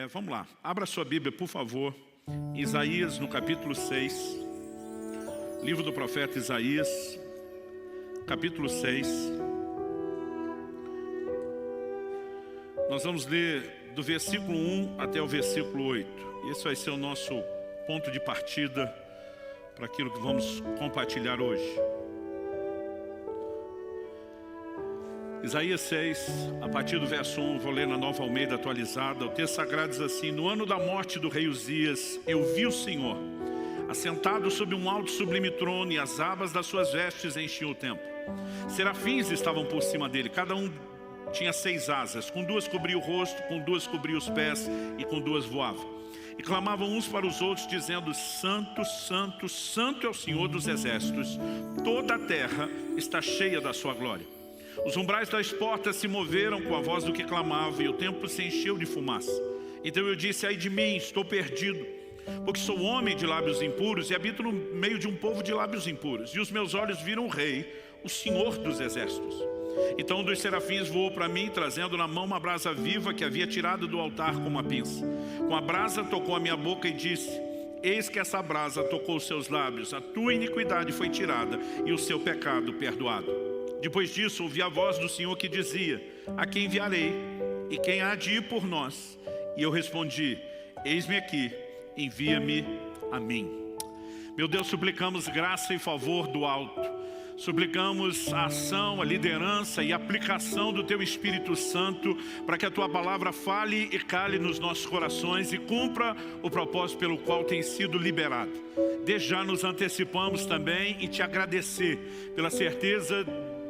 Vamos lá, abra sua Bíblia, por favor, Isaías, no capítulo 6, livro do profeta Isaías, capítulo 6. Nós vamos ler do versículo 1 até o versículo 8. Esse vai ser o nosso ponto de partida para aquilo que vamos compartilhar hoje. Isaías 6, a partir do verso 1, vou ler na Nova Almeida atualizada. O texto sagrado diz assim: no ano da morte do rei Uzias, eu vi o Senhor, assentado sobre um alto e sublime trono, e as abas das suas vestes enchiam o templo. Serafins estavam por cima dele, cada um tinha 6 asas, com 2 cobria o rosto, com 2 cobria os pés, e com 2 voava. E clamavam uns para os outros, dizendo: Santo, Santo, Santo é o Senhor dos exércitos, toda a terra está cheia da sua glória. Os umbrais das portas se moveram com a voz do que clamava, e o templo se encheu de fumaça. Então eu disse: ai de mim, estou perdido, porque sou homem de lábios impuros e habito no meio de um povo de lábios impuros. E os meus olhos viram o Rei, o Senhor dos exércitos. Então um dos serafins voou para mim, trazendo na mão uma brasa viva que havia tirado do altar com uma pinça. Com a brasa tocou a minha boca e disse: eis que essa brasa tocou os seus lábios, a tua iniquidade foi tirada e o seu pecado perdoado. Depois disso ouvi a voz do Senhor que dizia: a quem enviarei? E quem há de ir por nós? E eu respondi: eis-me aqui, envia-me a mim. Meu Deus, suplicamos graça e favor do alto. Suplicamos a ação, a liderança e a aplicação do Teu Espírito Santo, para que a Tua palavra fale e cale nos nossos corações e cumpra o propósito pelo qual tem sido liberado. Desde já nos antecipamos também em Te agradecer pela certeza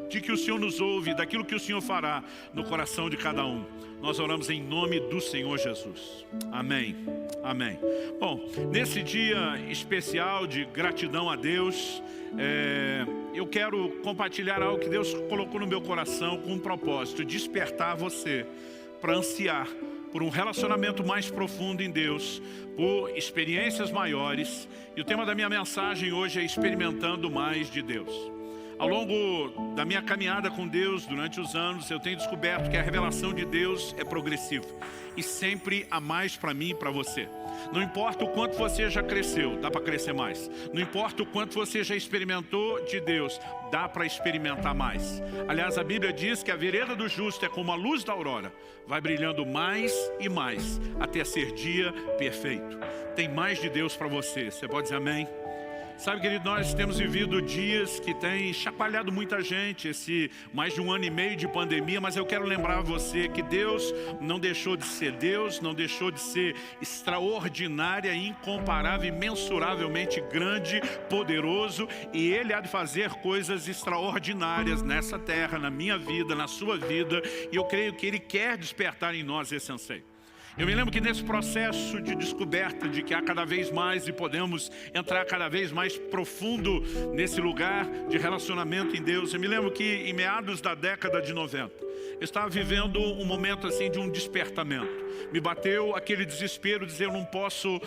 de que o Senhor nos ouve, daquilo que o Senhor fará no coração de cada um. Nós oramos em nome do Senhor Jesus. Amém. Amém. Bom, nesse dia especial de gratidão a Deus, eu quero compartilhar algo que Deus colocou no meu coração com um propósito: despertar você para ansiar por um relacionamento mais profundo em Deus, por experiências maiores. E o tema da minha mensagem hoje é experimentando mais de Deus. Ao longo da minha caminhada com Deus, durante os anos, eu tenho descoberto que a revelação de Deus é progressiva. E sempre há mais para mim e para você. Não importa o quanto você já cresceu, dá para crescer mais. Não importa o quanto você já experimentou de Deus, dá para experimentar mais. Aliás, a Bíblia diz que a vereda do justo é como a luz da aurora. Vai brilhando mais e mais, até ser dia perfeito. Tem mais de Deus para você. Você pode dizer amém? Sabe, querido, nós temos vivido dias que têm chacoalhado muita gente, esse mais de 1 ano e meio de pandemia, mas eu quero lembrar a você que Deus não deixou de ser Deus, não deixou de ser extraordinária, incomparável, imensuravelmente grande, poderoso, e Ele há de fazer coisas extraordinárias nessa terra, na minha vida, na sua vida, e eu creio que Ele quer despertar em nós esse anseio. Eu me lembro que nesse processo de descoberta de que há cada vez mais e podemos entrar cada vez mais profundo nesse lugar de relacionamento em Deus, eu me lembro que em meados da década de 90, eu estava vivendo um momento assim de um despertamento. Me bateu aquele desespero de dizer: eu não posso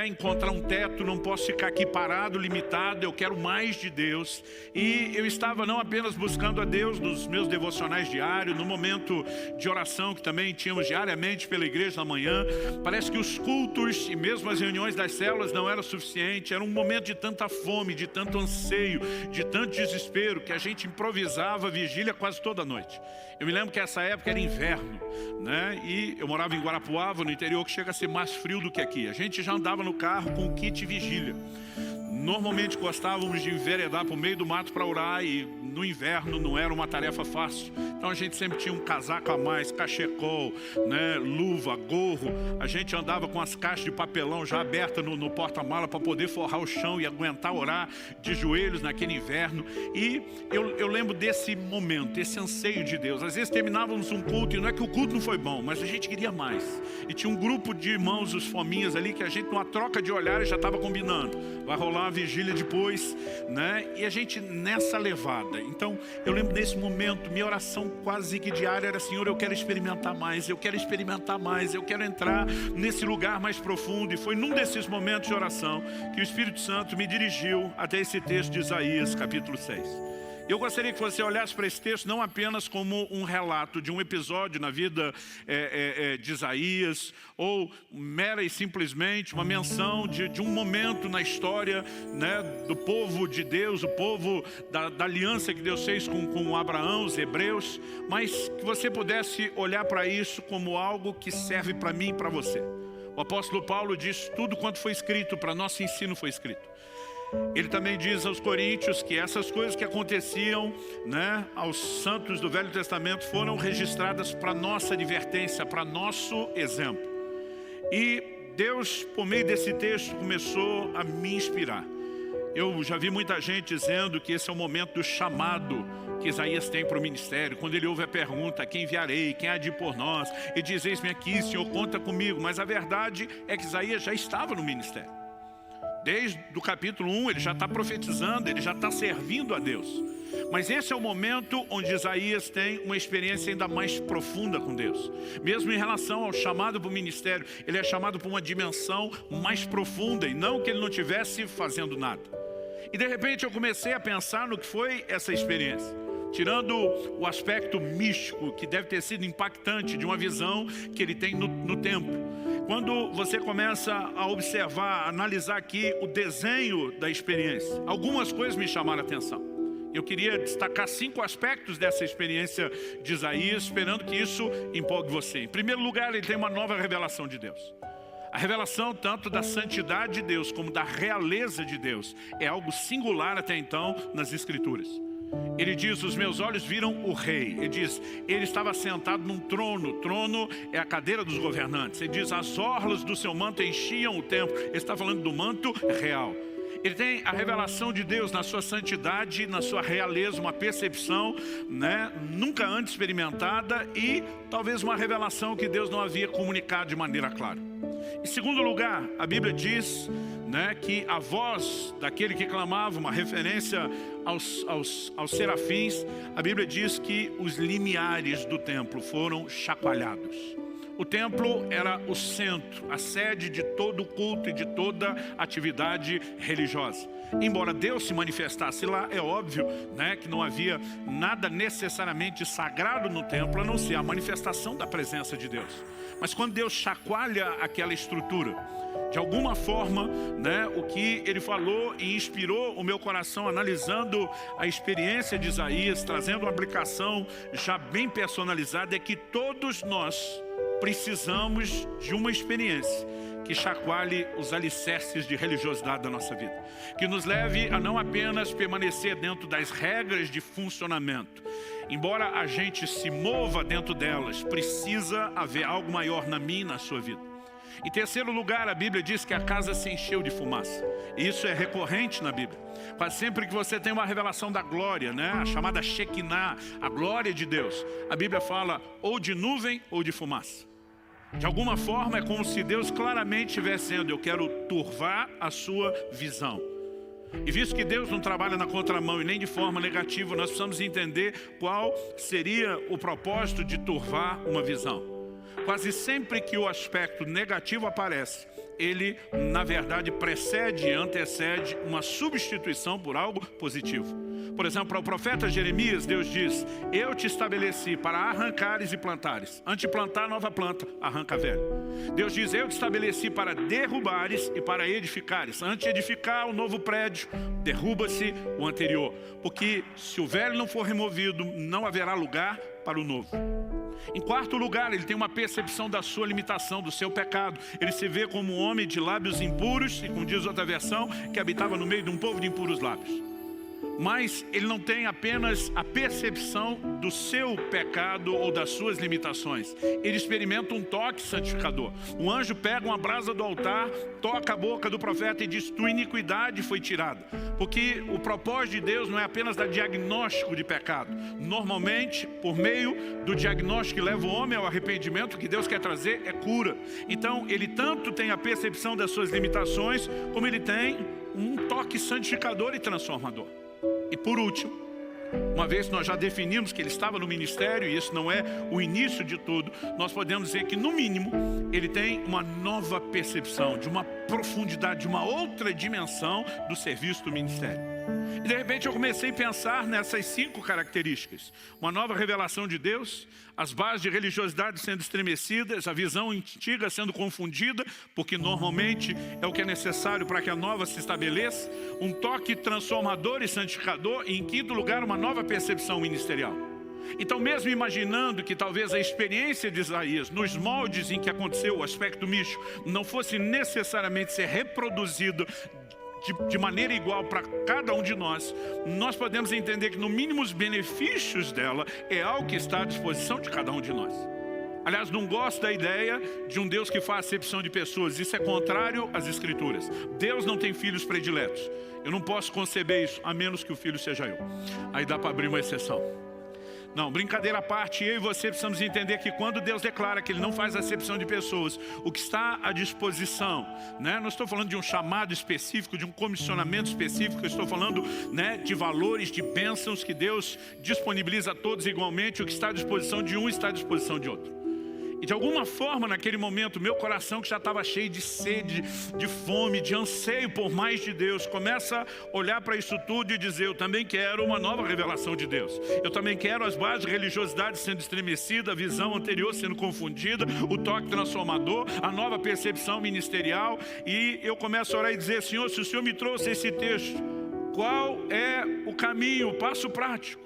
encontrar um teto, não posso ficar aqui parado, limitado, eu quero mais de Deus. E eu estava não apenas buscando a Deus nos meus devocionais diários, no momento de oração que também tínhamos diariamente pela igreja na manhã. Parece que os cultos e mesmo as reuniões das células não eram suficientes. Era um momento de tanta fome, de tanto anseio, de tanto desespero, que a gente improvisava vigília quase toda noite. Eu me lembro que essa época era inverno, e eu morava em Guarapuava, no interior, que chega a ser mais frio do que aqui. A gente já andava no carro com o kit vigília. Normalmente gostávamos de enveredar para o meio do mato para orar, e no inverno não era uma tarefa fácil. Então a gente sempre tinha um casaco a mais, cachecol, luva, gorro. A gente andava com as caixas de papelão já abertas no porta-mala para poder forrar o chão e aguentar orar de joelhos naquele inverno. E eu lembro desse momento, esse anseio de Deus. Às vezes terminávamos um culto e não é que o culto não foi bom, mas a gente queria mais. E tinha um grupo de irmãos, os fominhas ali, que a gente numa troca de olhares já estava combinando: vai rolar uma vigília depois, e a gente nessa levada. Então eu lembro desse momento, minha oração quase que diária era: Senhor, eu quero experimentar mais, eu quero experimentar mais, eu quero entrar nesse lugar mais profundo. E foi num desses momentos de oração que o Espírito Santo me dirigiu até esse texto de Isaías capítulo 6, Eu gostaria que você olhasse para esse texto não apenas como um relato de um episódio na vida de Isaías, ou mera e simplesmente uma menção de um momento na história, né, do povo de Deus, o povo da aliança que Deus fez com Abraão, os hebreus, mas que você pudesse olhar para isso como algo que serve para mim e para você. O apóstolo Paulo diz: tudo quanto foi escrito para nosso ensino foi escrito. Ele também diz aos coríntios que essas coisas que aconteciam, né, aos santos do Velho Testamento foram registradas para nossa advertência, para nosso exemplo. E Deus, por meio desse texto, começou a me inspirar. Eu já vi muita gente dizendo que esse é o momento do chamado que Isaías tem para o ministério. Quando ele ouve a pergunta: quem enviarei, quem há de ir por nós? Ele diz: eis-me aqui, Senhor, conta comigo. Mas a verdade é que Isaías já estava no ministério. Desde o capítulo 1 ele já está profetizando, ele já está servindo a Deus. Mas esse é o momento onde Isaías tem uma experiência ainda mais profunda com Deus. Mesmo em relação ao chamado para o ministério, ele é chamado para uma dimensão mais profunda, e não que ele não estivesse fazendo nada. E de repente eu comecei a pensar no que foi essa experiência. Tirando o aspecto místico, que deve ter sido impactante, de uma visão que ele tem no templo. Quando você começa a observar, a analisar aqui o desenho da experiência, algumas coisas me chamaram a atenção. Eu queria destacar 5 aspectos dessa experiência de Isaías, esperando que isso empolgue você. Em primeiro lugar, ele tem uma nova revelação de Deus. A revelação tanto da santidade de Deus como da realeza de Deus é algo singular até então nas Escrituras. Ele diz: os meus olhos viram o rei. Ele diz: ele estava sentado num trono. Trono é a cadeira dos governantes. Ele diz: as orlas do seu manto enchiam o templo. Ele está falando do manto real. Ele tem a revelação de Deus na sua santidade, na sua realeza, uma percepção, né, nunca antes experimentada, e talvez uma revelação que Deus não havia comunicado de maneira clara. Em segundo lugar, a Bíblia diz, né, que a voz daquele que clamava, uma referência aos serafins, a Bíblia diz que os limiares do templo foram chacoalhados. O templo era o centro, a sede de todo o culto e de toda atividade religiosa. Embora Deus se manifestasse lá, é óbvio, né, que não havia nada necessariamente sagrado no templo, a não ser a manifestação da presença de Deus. Mas quando Deus chacoalha aquela estrutura, de alguma forma, né, o que ele falou e inspirou o meu coração, analisando a experiência de Isaías, trazendo uma aplicação já bem personalizada, é que todos nós precisamos de uma experiência que chacoalhe os alicerces de religiosidade da nossa vida, que nos leve a não apenas permanecer dentro das regras de funcionamento. Embora a gente se mova dentro delas, precisa haver algo maior na minha e na sua vida. Em terceiro lugar, a Bíblia diz que a casa se encheu de fumaça. Isso é recorrente na Bíblia. Quase sempre que você tem uma revelação da glória, né, a chamada Shekinah, a glória de Deus, a Bíblia fala ou de nuvem ou de fumaça. De alguma forma é como se Deus claramente estivesse dizendo: eu quero turvar a sua visão. E visto que Deus não trabalha na contramão e nem de forma negativa, nós precisamos entender qual seria o propósito de turvar uma visão. Quase sempre que o aspecto negativo aparece, ele, na verdade, precede e antecede uma substituição por algo positivo. Por exemplo, para o profeta Jeremias, Deus diz: eu te estabeleci para arrancares e plantares. Antes de plantar nova planta, arranca a velha. Deus diz: eu te estabeleci para derrubares e para edificares. Antes de edificar o novo prédio, derruba-se o anterior. Porque se o velho não for removido, não haverá lugar para o novo. Em quarto lugar, ele tem uma percepção da sua limitação, do seu pecado. Ele se vê como um homem de lábios impuros, e como diz outra versão, que habitava no meio de um povo de impuros lábios. Mas ele não tem apenas a percepção do seu pecado ou das suas limitações. Ele experimenta um toque santificador. O anjo pega uma brasa do altar, toca a boca do profeta e diz: tua iniquidade foi tirada. Porque o propósito de Deus não é apenas dar diagnóstico de pecado. Normalmente, por meio do diagnóstico que leva o homem ao arrependimento, o que Deus quer trazer é cura. Então, ele tanto tem a percepção das suas limitações, como ele tem um toque santificador e transformador. E por último, uma vez que nós já definimos que ele estava no ministério, e isso não é o início de tudo, nós podemos dizer que, no mínimo, ele tem uma nova percepção, de uma profundidade, de uma outra dimensão do serviço do ministério. E de repente eu comecei a pensar nessas 5 características. Uma nova revelação de Deus, as bases de religiosidade sendo estremecidas, a visão antiga sendo confundida, porque normalmente é o que é necessário para que a nova se estabeleça, um toque transformador e santificador, e em quinto lugar, uma nova percepção ministerial. Então, mesmo imaginando que talvez a experiência de Isaías, nos moldes em que aconteceu o aspecto místico, não fosse necessariamente ser reproduzido de maneira igual para cada um de nós, nós podemos entender que no mínimo os benefícios dela é algo que está à disposição de cada um de nós. Aliás, não gosto da ideia de um Deus que faz acepção de pessoas. Isso é contrário às Escrituras. Deus não tem filhos prediletos. Eu não posso conceber isso, a menos que o filho seja eu. Aí dá para abrir uma exceção. Não, brincadeira à parte, eu e você precisamos entender que quando Deus declara que Ele não faz acepção de pessoas, o que está à disposição, né? Não estou falando de um chamado específico, de um comissionamento específico, eu estou falando, né, de valores, de bênçãos que Deus disponibiliza a todos igualmente. O que está à disposição de um está à disposição de outro. E de alguma forma, naquele momento, meu coração que já estava cheio de sede, de fome, de anseio por mais de Deus, começa a olhar para isso tudo e dizer: eu também quero uma nova revelação de Deus. Eu também quero as bases de religiosidade sendo estremecida, a visão anterior sendo confundida, o toque transformador, a nova percepção ministerial. E eu começo a orar e dizer: Senhor, se o Senhor me trouxe esse texto, qual é o caminho, o passo prático?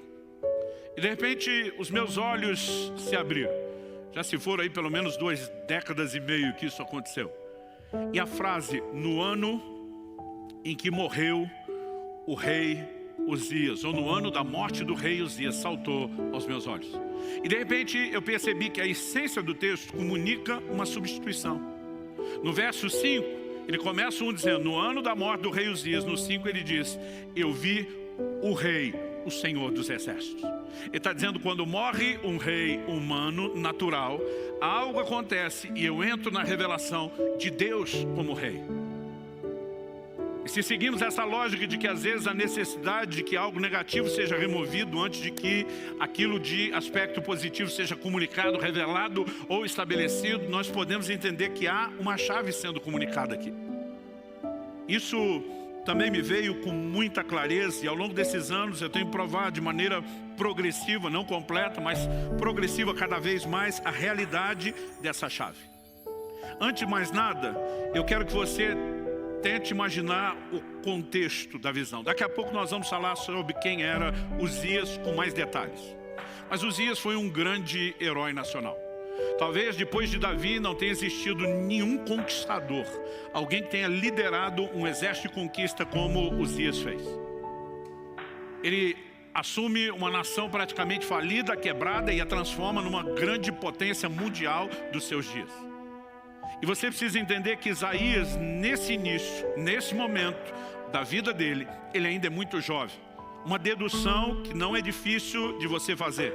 E de repente os meus olhos se abriram. Já se foram aí pelo menos 2 décadas e meia que isso aconteceu. E a frase, no ano em que morreu o rei Uzias, ou no ano da morte do rei Uzias, saltou aos meus olhos. E de repente eu percebi que a essência do texto comunica uma substituição. No verso 5, ele começa dizendo: no ano da morte do rei Uzias. No 5 ele diz: eu vi o rei, o Senhor dos Exércitos. Ele está dizendo, quando morre um rei humano, natural, algo acontece e eu entro na revelação de Deus como rei. E se seguimos essa lógica de que às vezes a necessidade de que algo negativo seja removido antes de que aquilo de aspecto positivo seja comunicado, revelado ou estabelecido, nós podemos entender que há uma chave sendo comunicada aqui. Isso também me veio com muita clareza, e ao longo desses anos eu tenho provado de maneira progressiva, não completa, mas progressiva cada vez mais, a realidade dessa chave. Antes de mais nada, eu quero que você tente imaginar o contexto da visão. Daqui a pouco nós vamos falar sobre quem era Uzias com mais detalhes. Mas Uzias foi um grande herói nacional. Talvez depois de Davi não tenha existido nenhum conquistador, alguém que tenha liderado um exército de conquista como Uzias fez. Ele assume uma nação praticamente falida, quebrada, e a transforma numa grande potência mundial dos seus dias. E você precisa entender que Isaías, nesse início, nesse momento da vida dele, ele ainda é muito jovem. Uma dedução que não é difícil de você fazer.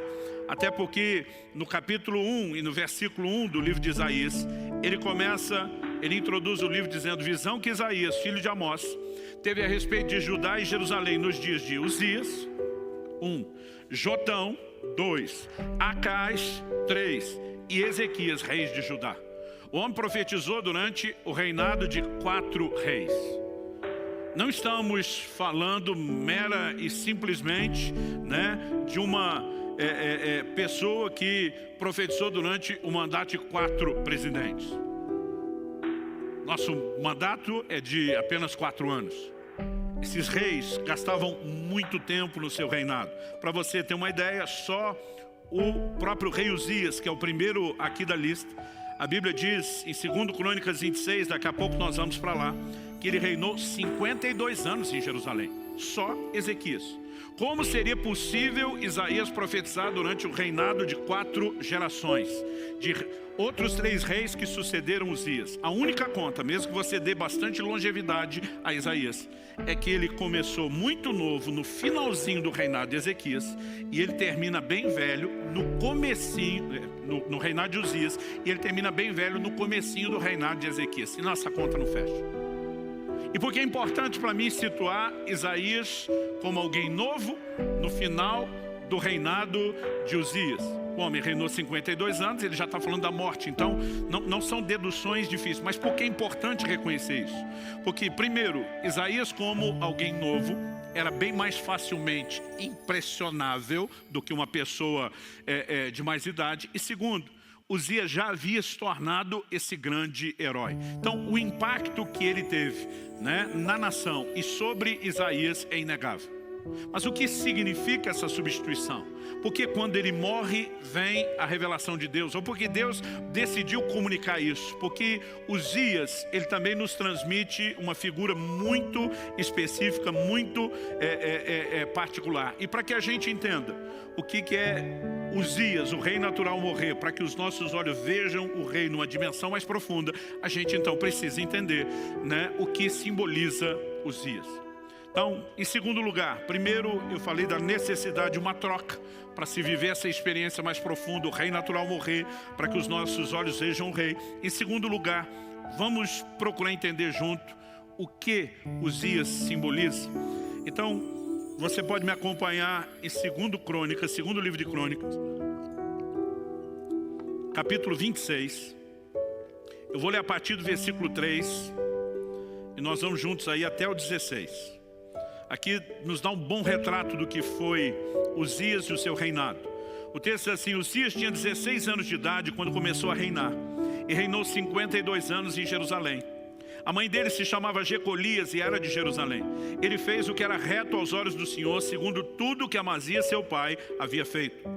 Até porque no capítulo 1 e no versículo 1 do livro de Isaías, ele introduz o livro dizendo: visão que Isaías, filho de Amós, teve a respeito de Judá e Jerusalém nos dias de Uzias, 1, Jotão, 2, Acais, 3 e Ezequias, reis de Judá. O homem profetizou durante o reinado de 4 reis. Não estamos falando mera e simplesmente, né, de uma pessoa que profetizou durante o mandato de 4 presidentes. Nosso mandato é de apenas 4 anos. Esses reis gastavam muito tempo no seu reinado. Para você ter uma ideia, só o próprio rei Uzias, que é o primeiro aqui da lista, a Bíblia diz em 2 Crônicas 26, daqui a pouco nós vamos para lá, que ele reinou 52 anos em Jerusalém. Só Ezequias. Como seria possível Isaías profetizar durante o reinado de 4 gerações, de outros 3 reis que sucederam Uzias? A única conta, mesmo que você dê bastante longevidade a Isaías, é que ele começou muito novo no finalzinho do reinado de Ezequias, e ele termina bem velho no comecinho, no reinado de Uzias, e ele termina bem velho no comecinho do reinado de Ezequias. Senão essa conta não fecha. E porque é importante para mim situar Isaías como alguém novo no final do reinado de Uzias. O homem reinou 52 anos, ele já está falando da morte. Então, não são deduções difíceis. Mas por que é importante reconhecer isso? Porque, primeiro, Isaías como alguém novo, era bem mais facilmente impressionável do que uma pessoa de mais idade. E segundo, Uzias já havia se tornado esse grande herói. Então, o impacto que ele teve, né, na nação e sobre Isaías é inegável. Mas o que significa essa substituição? Porque quando ele morre, vem a revelação de Deus, ou porque Deus decidiu comunicar isso? Porque Uzias, ele também nos transmite uma figura muito específica, muito particular. E para que a gente entenda o que é Uzias, o rei natural, morrer, para que os nossos olhos vejam o rei numa dimensão mais profunda, a gente então precisa entender, né, o que simboliza Uzias. Então, em segundo lugar, primeiro eu falei da necessidade de uma troca para se viver essa experiência mais profunda, o rei natural morrer, para que os nossos olhos vejam o rei. Em segundo lugar, vamos procurar entender junto o que Uzias simboliza. Então, você pode me acompanhar em 2 Crônicas, segundo livro de Crônicas, capítulo 26. Eu vou ler a partir do versículo 3 e nós vamos juntos aí até o 16. Aqui nos dá um bom retrato do que foi Uzias e o seu reinado. O texto diz assim: Uzias tinha 16 anos de idade quando começou a reinar, e reinou 52 anos em Jerusalém. A mãe dele se chamava Jecolias e era de Jerusalém. Ele fez o que era reto aos olhos do Senhor, segundo tudo que Amazias, seu pai, havia feito.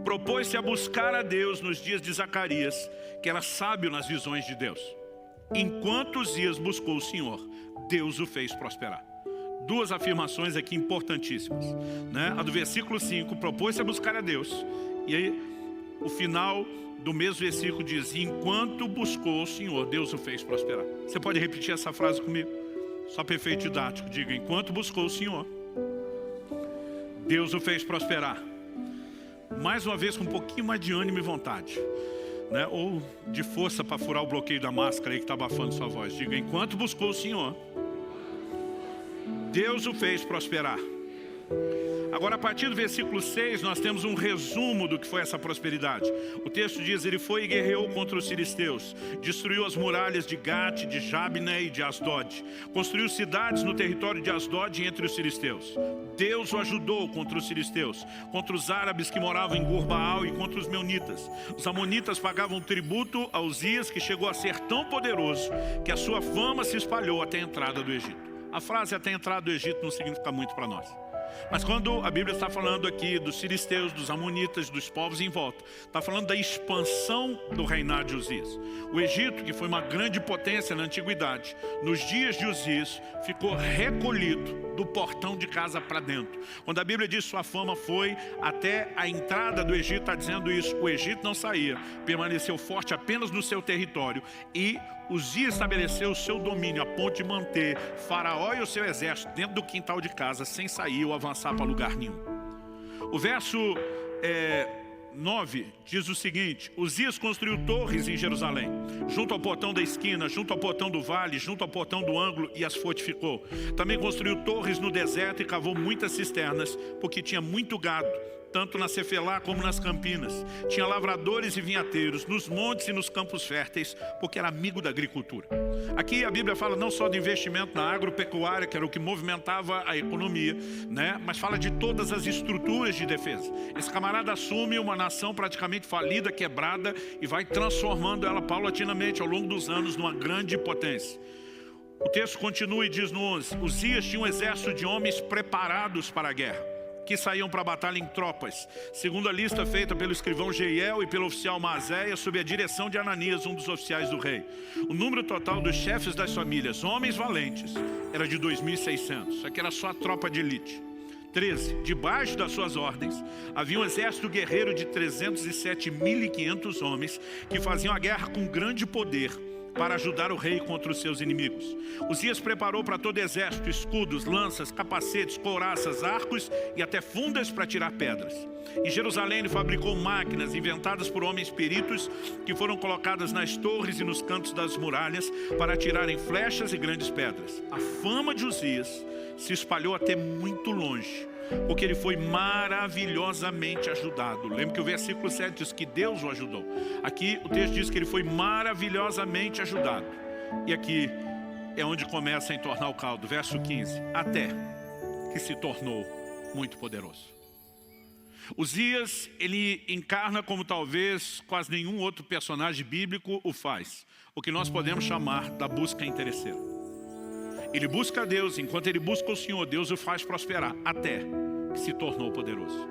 Propôs-se a buscar a Deus nos dias de Zacarias, que era sábio nas visões de Deus. Enquanto Uzias buscou o Senhor, Deus o fez prosperar. Duas afirmações aqui importantíssimas, né? A do versículo 5, propôs-se a buscar a Deus. E aí, o final do mesmo versículo diz: enquanto buscou o Senhor, Deus o fez prosperar. Você pode repetir essa frase comigo? Só para efeito didático, diga: enquanto buscou o Senhor, Deus o fez prosperar. Mais uma vez, com um pouquinho mais de ânimo e vontade, né? Ou de força para furar o bloqueio da máscara aí que está abafando sua voz. Diga: enquanto buscou o Senhor, Deus o fez prosperar. Agora, a partir do versículo 6, nós temos um resumo do que foi essa prosperidade. O texto diz: ele foi e guerreou contra os filisteus, destruiu as muralhas de Gate, de Jabne e de Asdod, construiu cidades no território de Asdod entre os filisteus. Deus o ajudou contra os filisteus, contra os árabes que moravam em Gurbaal e contra os meunitas. Os amonitas pagavam tributo a Uzias, que chegou a ser tão poderoso que a sua fama se espalhou até a entrada do Egito. A frase até a entrada do Egito não significa muito para nós. Mas quando a Bíblia está falando aqui dos filisteus, dos amonitas, dos povos em volta, está falando da expansão do reinado de Uzias. O Egito, que foi uma grande potência na antiguidade, nos dias de Uzias, ficou recolhido do portão de casa para dentro. Quando a Bíblia diz sua fama foi até a entrada do Egito, está dizendo isso: o Egito não saía, permaneceu forte apenas no seu território, e Uzias estabeleceu o seu domínio a ponto de manter Faraó e o seu exército dentro do quintal de casa, sem sair ou avançar para lugar nenhum. O verso 9 diz o seguinte: Uzias construiu torres em Jerusalém, junto ao portão da esquina, junto ao portão do vale, junto ao portão do ângulo, e as fortificou. Também construiu torres no deserto e cavou muitas cisternas, porque tinha muito gado, tanto na Cefelá como nas campinas. Tinha lavradores e vinhateiros nos montes e nos campos férteis, porque era amigo da agricultura. Aqui a Bíblia fala não só do investimento na agropecuária, que era o que movimentava a economia, né? Mas fala de todas as estruturas de defesa. Esse camarada assume uma nação praticamente falida, quebrada, e vai transformando ela paulatinamente ao longo dos anos numa grande potência. O texto continua e diz no 11: Uzias tinha um exército de homens preparados para a guerra, que saíam para a batalha em tropas, segundo a lista feita pelo escrivão Jeiel e pelo oficial Maazéia, sob a direção de Ananias, um dos oficiais do rei. O número total dos chefes das famílias, homens valentes, era de 2.600. Isso aqui era só a tropa de elite. 13. Debaixo das suas ordens, havia um exército guerreiro de 307.500 homens, que faziam a guerra com grande poder, para ajudar o rei contra os seus inimigos. Uzias preparou para todo exército escudos, lanças, capacetes, couraças, arcos e até fundas para tirar pedras. Em Jerusalém ele fabricou máquinas inventadas por homens peritos, que foram colocadas nas torres e nos cantos das muralhas para atirarem flechas e grandes pedras. A fama de Uzias se espalhou até muito longe, porque ele foi maravilhosamente ajudado. Lembra que o versículo 7 diz que Deus o ajudou. Aqui o texto diz que ele foi maravilhosamente ajudado. E aqui é onde começa a entornar o caldo. Verso 15. Até que se tornou muito poderoso. Uzias, ele encarna como talvez quase nenhum outro personagem bíblico o faz, o que nós podemos chamar da busca interesseira. Ele busca a Deus, enquanto ele busca o Senhor, Deus o faz prosperar, até que se tornou poderoso.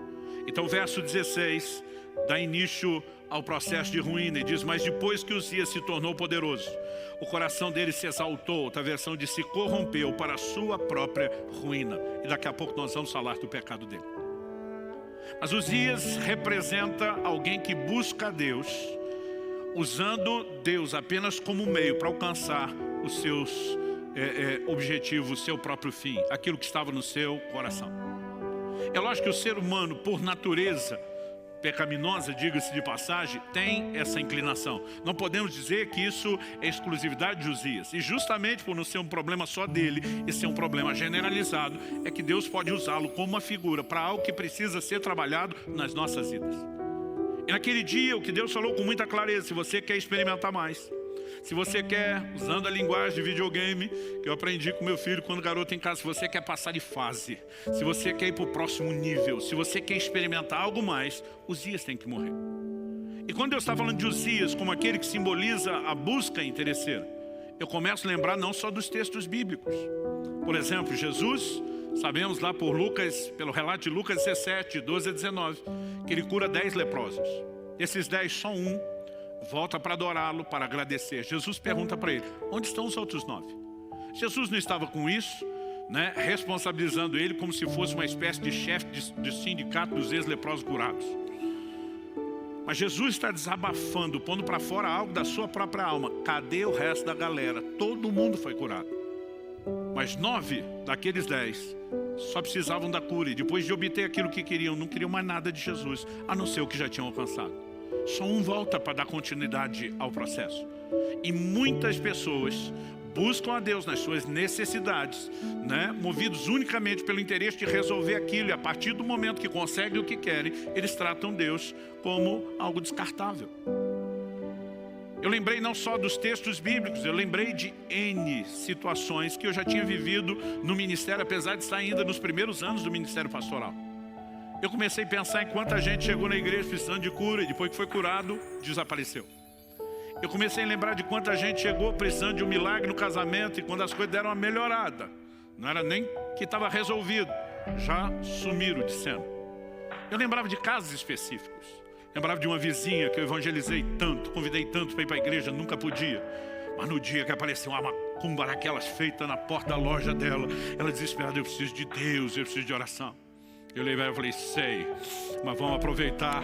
Então o verso 16 dá início ao processo de ruína e diz: mas depois que Uzias se tornou poderoso, o coração dele se exaltou, outra versão diz, se corrompeu para a sua própria ruína. E daqui a pouco nós vamos falar do pecado dele. Mas Uzias representa alguém que busca a Deus, usando Deus apenas como meio para alcançar os seus objetivos, o seu próprio fim, aquilo que estava no seu coração. É lógico que o ser humano, por natureza pecaminosa, diga-se de passagem, tem essa inclinação. Não podemos dizer que isso é exclusividade de Uzias. E justamente por não ser um problema só dele, e ser um problema generalizado, é que Deus pode usá-lo como uma figura para algo que precisa ser trabalhado nas nossas vidas. E naquele dia, o que Deus falou com muita clareza: se você quer experimentar mais, se você quer, usando a linguagem de videogame que eu aprendi com meu filho quando garoto em casa, se você quer passar de fase, se você quer ir para o próximo nível, se você quer experimentar algo mais, Uzias tem que morrer. E quando eu estava falando de Uzias como aquele que simboliza a busca interesseira, eu começo a lembrar não só dos textos bíblicos. Por exemplo, Jesus, sabemos lá por Lucas, pelo relato de Lucas 17, 12 a 19, que ele cura 10 leprosos. Desses 10, só um volta para adorá-lo, para agradecer. Jesus pergunta para ele: onde estão os outros 9? Jesus não estava com isso, né, responsabilizando ele como se fosse uma espécie de chefe de sindicato dos ex-leprosos curados. Mas Jesus está desabafando, pondo para fora algo da sua própria alma. Cadê o resto da galera? Todo mundo foi curado. Mas 9 daqueles 10 só precisavam da cura. E depois de obter aquilo que queriam, não queriam mais nada de Jesus, a não ser o que já tinham alcançado. Só um volta para dar continuidade ao processo. E muitas pessoas buscam a Deus nas suas necessidades, né? Movidos unicamente pelo interesse de resolver aquilo. E a partir do momento que conseguem o que querem, eles tratam Deus como algo descartável. Eu lembrei não só dos textos bíblicos, eu lembrei de N situações que eu já tinha vivido no ministério, apesar de estar ainda nos primeiros anos do ministério pastoral. Eu comecei a pensar em quanta gente chegou na igreja precisando de cura e depois que foi curado, desapareceu. Eu comecei a lembrar de quanta gente chegou precisando de um milagre no casamento e quando as coisas deram uma melhorada, não era nem que estava resolvido, já sumiram de cena. Eu lembrava de casos específicos. Lembrava de uma vizinha que eu evangelizei tanto, convidei tanto para ir para a igreja, nunca podia. Mas no dia que apareceu uma macumba daquelas feita na porta da loja dela, ela desesperada: eu preciso de Deus, eu preciso de oração. Eu levei e falei: sei, mas vamos aproveitar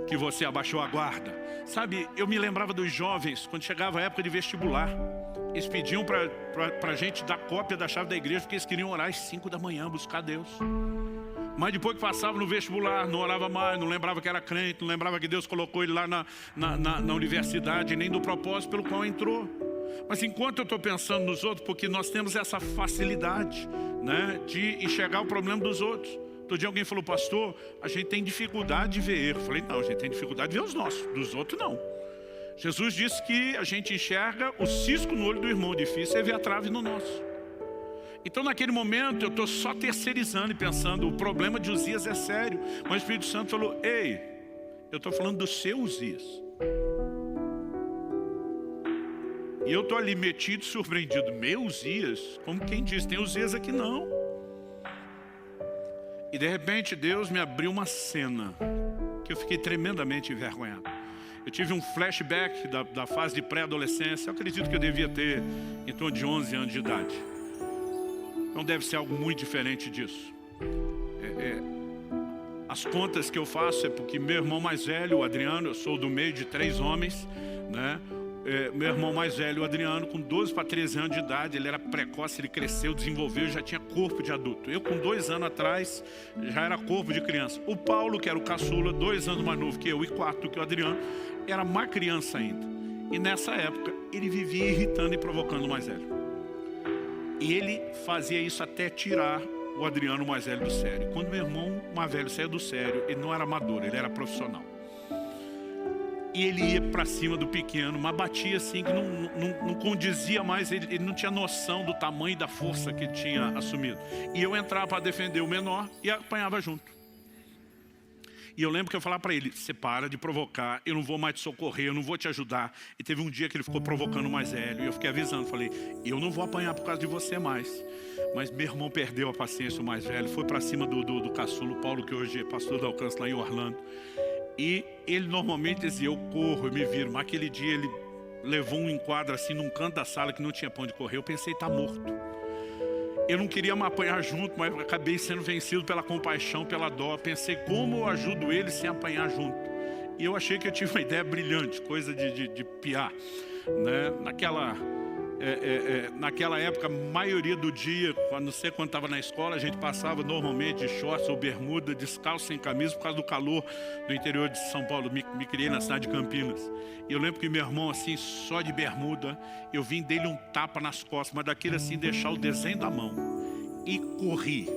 que você abaixou a guarda. Sabe, eu me lembrava dos jovens, quando chegava a época de vestibular, eles pediam para a gente dar cópia da chave da igreja, porque eles queriam orar às 5 da manhã, buscar Deus. Mas depois que passava no vestibular, não orava mais, não lembrava que era crente, não lembrava que Deus colocou ele lá na universidade, nem do propósito pelo qual entrou. Mas enquanto eu estou pensando nos outros, porque nós temos essa facilidade, né, de enxergar o problema dos outros. Outro dia alguém falou: pastor, a gente tem dificuldade de ver erro. Eu falei: não, a gente tem dificuldade de ver os nossos, dos outros não. Jesus disse que a gente enxerga o cisco no olho do irmão, difícil é ver a trave no nosso. Então naquele momento eu estou só terceirizando e pensando: o problema de Uzias é sério. Mas o Espírito Santo falou: ei, eu estou falando do seu Uzias. E eu estou ali metido, surpreendido: meu Uzias? Como quem diz, tem Uzias aqui não. E de repente Deus me abriu uma cena que eu fiquei tremendamente envergonhado. Eu tive um flashback da fase de pré-adolescência. Eu acredito que eu devia ter em torno de 11 anos de idade. Não deve ser algo muito diferente disso. As contas que eu faço é porque meu irmão mais velho, o Adriano, eu sou do meio de 3 homens, né? Meu irmão mais velho, o Adriano, com 12 para 13 anos de idade, ele era precoce, ele cresceu, desenvolveu, já tinha corpo de adulto. Eu com 2 anos atrás, já era corpo de criança. O Paulo, que era o caçula, 2 anos mais novo que eu e 4 que o Adriano, era mais criança ainda. E nessa época, ele vivia irritando e provocando o mais velho. E ele fazia isso até tirar o Adriano mais velho do sério. Quando meu irmão mais velho saiu do sério, ele não era amador, ele era profissional. E ele ia para cima do pequeno, mas batia assim que não condizia mais, ele não tinha noção do tamanho e da força que ele tinha assumido. E eu entrava para defender o menor e apanhava junto. E eu lembro que eu falava para ele, você para de provocar, eu não vou mais te socorrer, eu não vou te ajudar. E teve um dia que ele ficou provocando o mais velho, e eu fiquei avisando, falei, eu não vou apanhar por causa de você mais. Mas meu irmão perdeu a paciência, o mais velho, foi para cima do caçulo, Paulo, que hoje é pastor da Alcance lá em Orlando. E ele normalmente dizia, eu corro, eu me viro, mas aquele dia ele levou um enquadro assim num canto da sala que não tinha pra onde correr, eu pensei, tá morto. Eu não queria me apanhar junto, mas acabei sendo vencido pela compaixão, pela dó. Pensei, como eu ajudo ele sem apanhar junto? E eu achei que eu tive uma ideia brilhante, coisa de piar, né? Naquela época, a maioria do dia, não sei quando estava na escola, a gente passava normalmente de shorts ou bermuda, descalço, sem camisa, por causa do calor do interior de São Paulo. Me criei na cidade de Campinas. E eu lembro que meu irmão, assim, só de bermuda, eu vim dele um tapa nas costas, mas daquele assim, deixar o desenho da mão. E corri.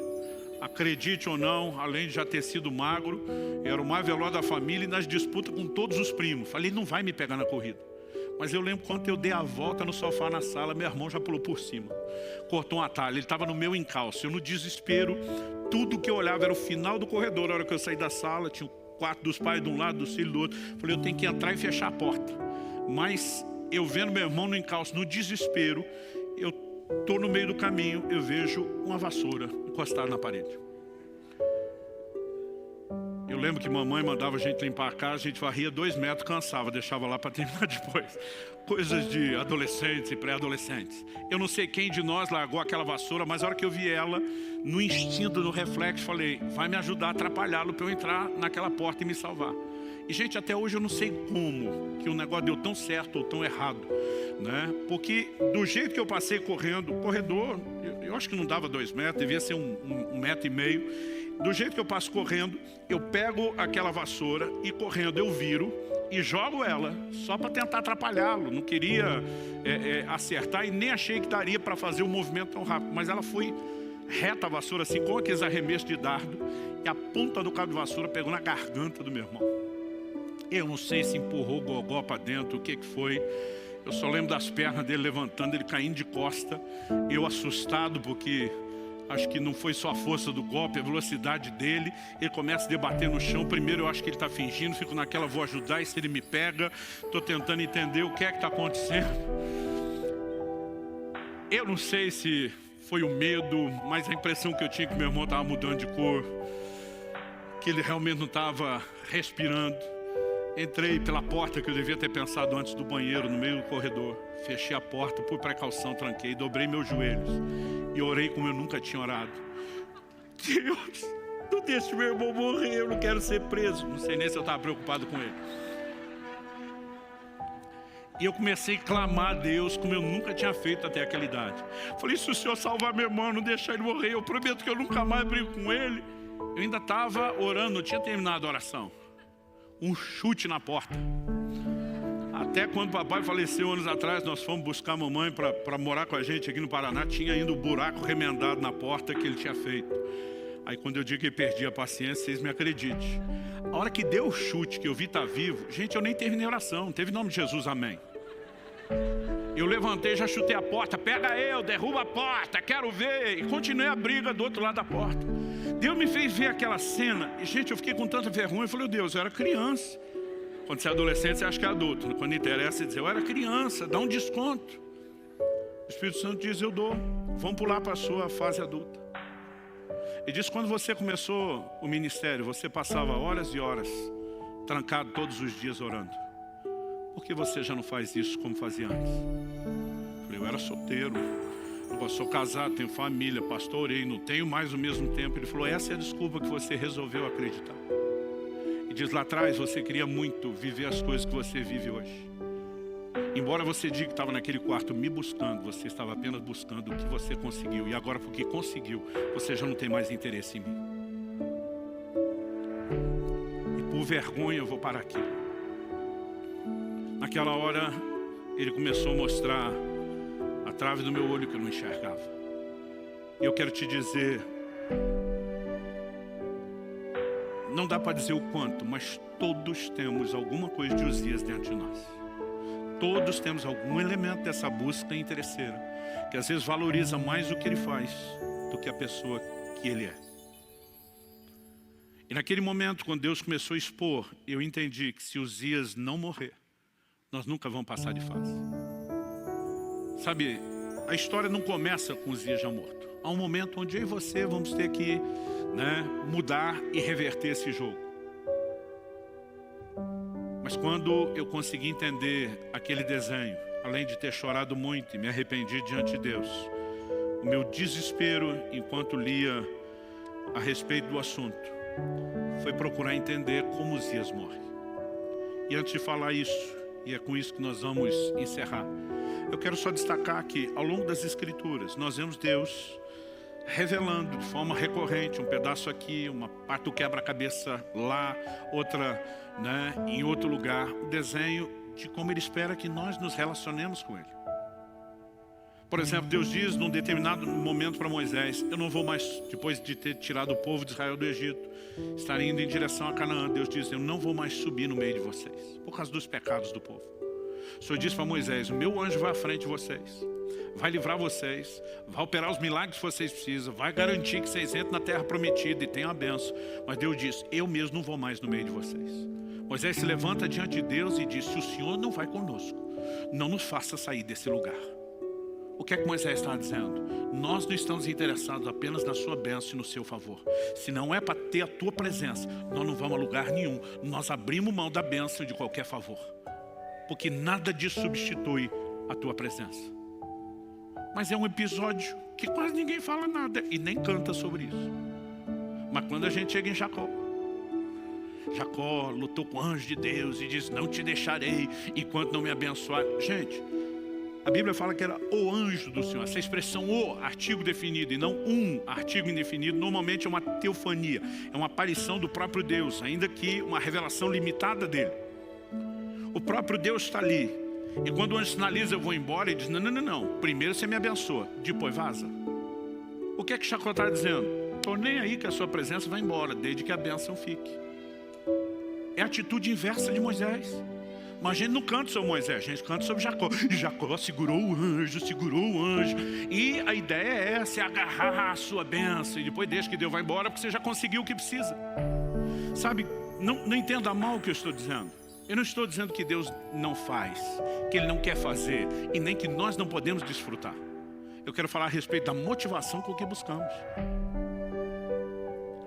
Acredite ou não, além de já ter sido magro, eu era o mais veloz da família e nas disputas com todos os primos. Falei, não vai me pegar na corrida. Mas eu lembro quando eu dei a volta no sofá na sala, meu irmão já pulou por cima. Cortou um atalho, ele estava no meu encalço. Eu no desespero, tudo que eu olhava era o final do corredor. A hora que eu saí da sala, tinha o quarto dos pais de um lado, dos filhos do outro. Falei, eu tenho que entrar e fechar a porta. Mas eu vendo meu irmão no encalço, no desespero, eu estou no meio do caminho, eu vejo uma vassoura encostada na parede. Eu lembro que mamãe mandava a gente limpar a casa, a gente varria 2 metros, cansava, deixava lá para terminar depois. Coisas de adolescentes e pré-adolescentes. Eu não sei quem de nós largou aquela vassoura, mas a hora que eu vi ela, no instinto, no reflexo, falei, vai me ajudar a atrapalhá-lo para eu entrar naquela porta e me salvar. E gente, até hoje eu não sei como que o negócio deu tão certo ou tão errado, né? Porque do jeito que eu passei correndo, o corredor, eu acho que não dava 2 metros, devia ser 1,5 metros. Do jeito que eu passo correndo, eu pego aquela vassoura e correndo eu viro e jogo ela, só para tentar atrapalhá-lo. Não queria acertar e nem achei que daria para fazer um movimento tão rápido. Mas ela foi reta a vassoura, assim, com aqueles arremessos de dardo, e a ponta do cabo de vassoura pegou na garganta do meu irmão. Eu não sei se empurrou o gogó para dentro, o que foi. Eu só lembro das pernas dele levantando, ele caindo de costa. Eu assustado porque acho que não foi só a força do golpe, a velocidade dele. Ele começa a debater no chão. Primeiro eu acho que ele está fingindo, fico naquela, vou ajudar, e se ele me pega, estou tentando entender o que é que está acontecendo. Eu não sei se foi o medo, mas a impressão que eu tinha que meu irmão estava mudando de cor, que ele realmente não estava respirando. Entrei pela porta que eu devia ter pensado antes do banheiro, no meio do corredor. Fechei a porta, por precaução, tranquei, dobrei meus joelhos e orei como eu nunca tinha orado. Deus, não deixe meu irmão morrer, eu não quero ser preso. Não sei nem se eu estava preocupado com ele. E eu comecei a clamar a Deus como eu nunca tinha feito até aquela idade. Falei, se o Senhor salvar meu irmão, não deixar ele morrer, eu prometo que eu nunca mais brigo com ele. Eu ainda estava orando, não tinha terminado a oração. Um chute na porta. Até quando papai faleceu anos atrás, nós fomos buscar a mamãe para morar com a gente aqui no Paraná. Tinha ainda o buraco remendado na porta que ele tinha feito. Aí quando eu digo que perdi a paciência, vocês me acreditem. A hora que deu o chute, que eu vi estar vivo, gente, eu nem terminei a oração, não teve nome de Jesus, amém. Eu levantei, já chutei a porta, pega eu, derruba a porta, quero ver. E continuei a briga do outro lado da porta. Deus me fez ver aquela cena e, gente, eu fiquei com tanta vergonha. Eu falei, Deus, eu era criança. Quando você é adolescente, você acha que é adulto. Quando interessa, você diz, eu era criança, dá um desconto. O Espírito Santo diz, eu dou. Vamos pular para a sua fase adulta. E diz, quando você começou o ministério, você passava horas e horas trancado todos os dias orando. Por que você já não faz isso como fazia antes? Eu falei, eu era solteiro. Eu sou casado, tenho família, pastorei, não tenho mais o mesmo tempo. Ele falou, essa é a desculpa que você resolveu acreditar. E diz, lá atrás você queria muito viver as coisas que você vive hoje. Embora você diga que estava naquele quarto me buscando, você estava apenas buscando o que você conseguiu. E agora porque conseguiu, você já não tem mais interesse em mim. E por vergonha eu vou parar aqui. Naquela hora ele começou a mostrar a trave do meu olho que eu não enxergava. E eu quero te dizer, não dá para dizer o quanto, mas todos temos alguma coisa de Uzias dentro de nós. Todos temos algum elemento dessa busca interesseira, que às vezes valoriza mais o que ele faz do que a pessoa que ele é. E naquele momento, quando Deus começou a expor, eu entendi que se Uzias não morrer, nós nunca vamos passar de fase. Sabe, a história não começa com Uzias já morto. Há um momento onde eu e você vamos ter que mudar e reverter esse jogo. Mas quando eu consegui entender aquele desenho, além de ter chorado muito e me arrependi diante de Deus, o meu desespero enquanto lia a respeito do assunto foi procurar entender como Uzias morre. E antes de falar isso, e é com isso que nós vamos encerrar, eu quero só destacar que ao longo das Escrituras nós vemos Deus revelando de forma recorrente um pedaço aqui, uma parte do quebra-cabeça lá, outra em outro lugar, o desenho de como Ele espera que nós nos relacionemos com Ele. Por exemplo, Deus diz num determinado momento para Moisés: eu não vou mais, depois de ter tirado o povo de Israel do Egito, estar indo em direção a Canaã. Deus diz: eu não vou mais subir no meio de vocês, por causa dos pecados do povo. O Senhor disse para Moisés: o meu anjo vai à frente de vocês, vai livrar vocês, vai operar os milagres que vocês precisam, vai garantir que vocês entrem na terra prometida e tenham a bênção. Mas Deus diz: eu mesmo não vou mais no meio de vocês. Moisés se levanta diante de Deus e diz: se o Senhor não vai conosco, não nos faça sair desse lugar. O que é que Moisés está dizendo? Nós não estamos interessados apenas na sua bênção e no seu favor. Se não é para ter a tua presença, nós não vamos a lugar nenhum. Nós abrimos mão da bênção e de qualquer favor, porque nada disso substitui a tua presença. Mas é um episódio que quase ninguém fala nada e nem canta sobre isso. Mas quando a gente chega em Jacó, Jacó lutou com o anjo de Deus e diz: não te deixarei enquanto não me abençoar. Gente, a Bíblia fala que era o anjo do Senhor. Essa expressão "o", artigo definido, e não um artigo indefinido, normalmente é uma teofania, é uma aparição do próprio Deus, ainda que uma revelação limitada dele. O próprio Deus está ali. E quando o anjo sinaliza: eu vou embora, ele diz: não, não, não, não. Primeiro você me abençoa, depois vaza. O que é que Jacó está dizendo? Estou nem aí que a sua presença vai embora, desde que a bênção fique. É a atitude inversa de Moisés. Mas a gente não canta sobre Moisés, a gente canta sobre Jacó. E Jacó segurou o anjo, segurou o anjo. E a ideia é essa, é agarrar a sua bênção. E depois deixa que Deus vai embora, porque você já conseguiu o que precisa. Sabe, não entenda mal o que eu estou dizendo. Eu não estou dizendo que Deus não faz, que Ele não quer fazer, e nem que nós não podemos desfrutar. Eu quero falar a respeito da motivação com que buscamos.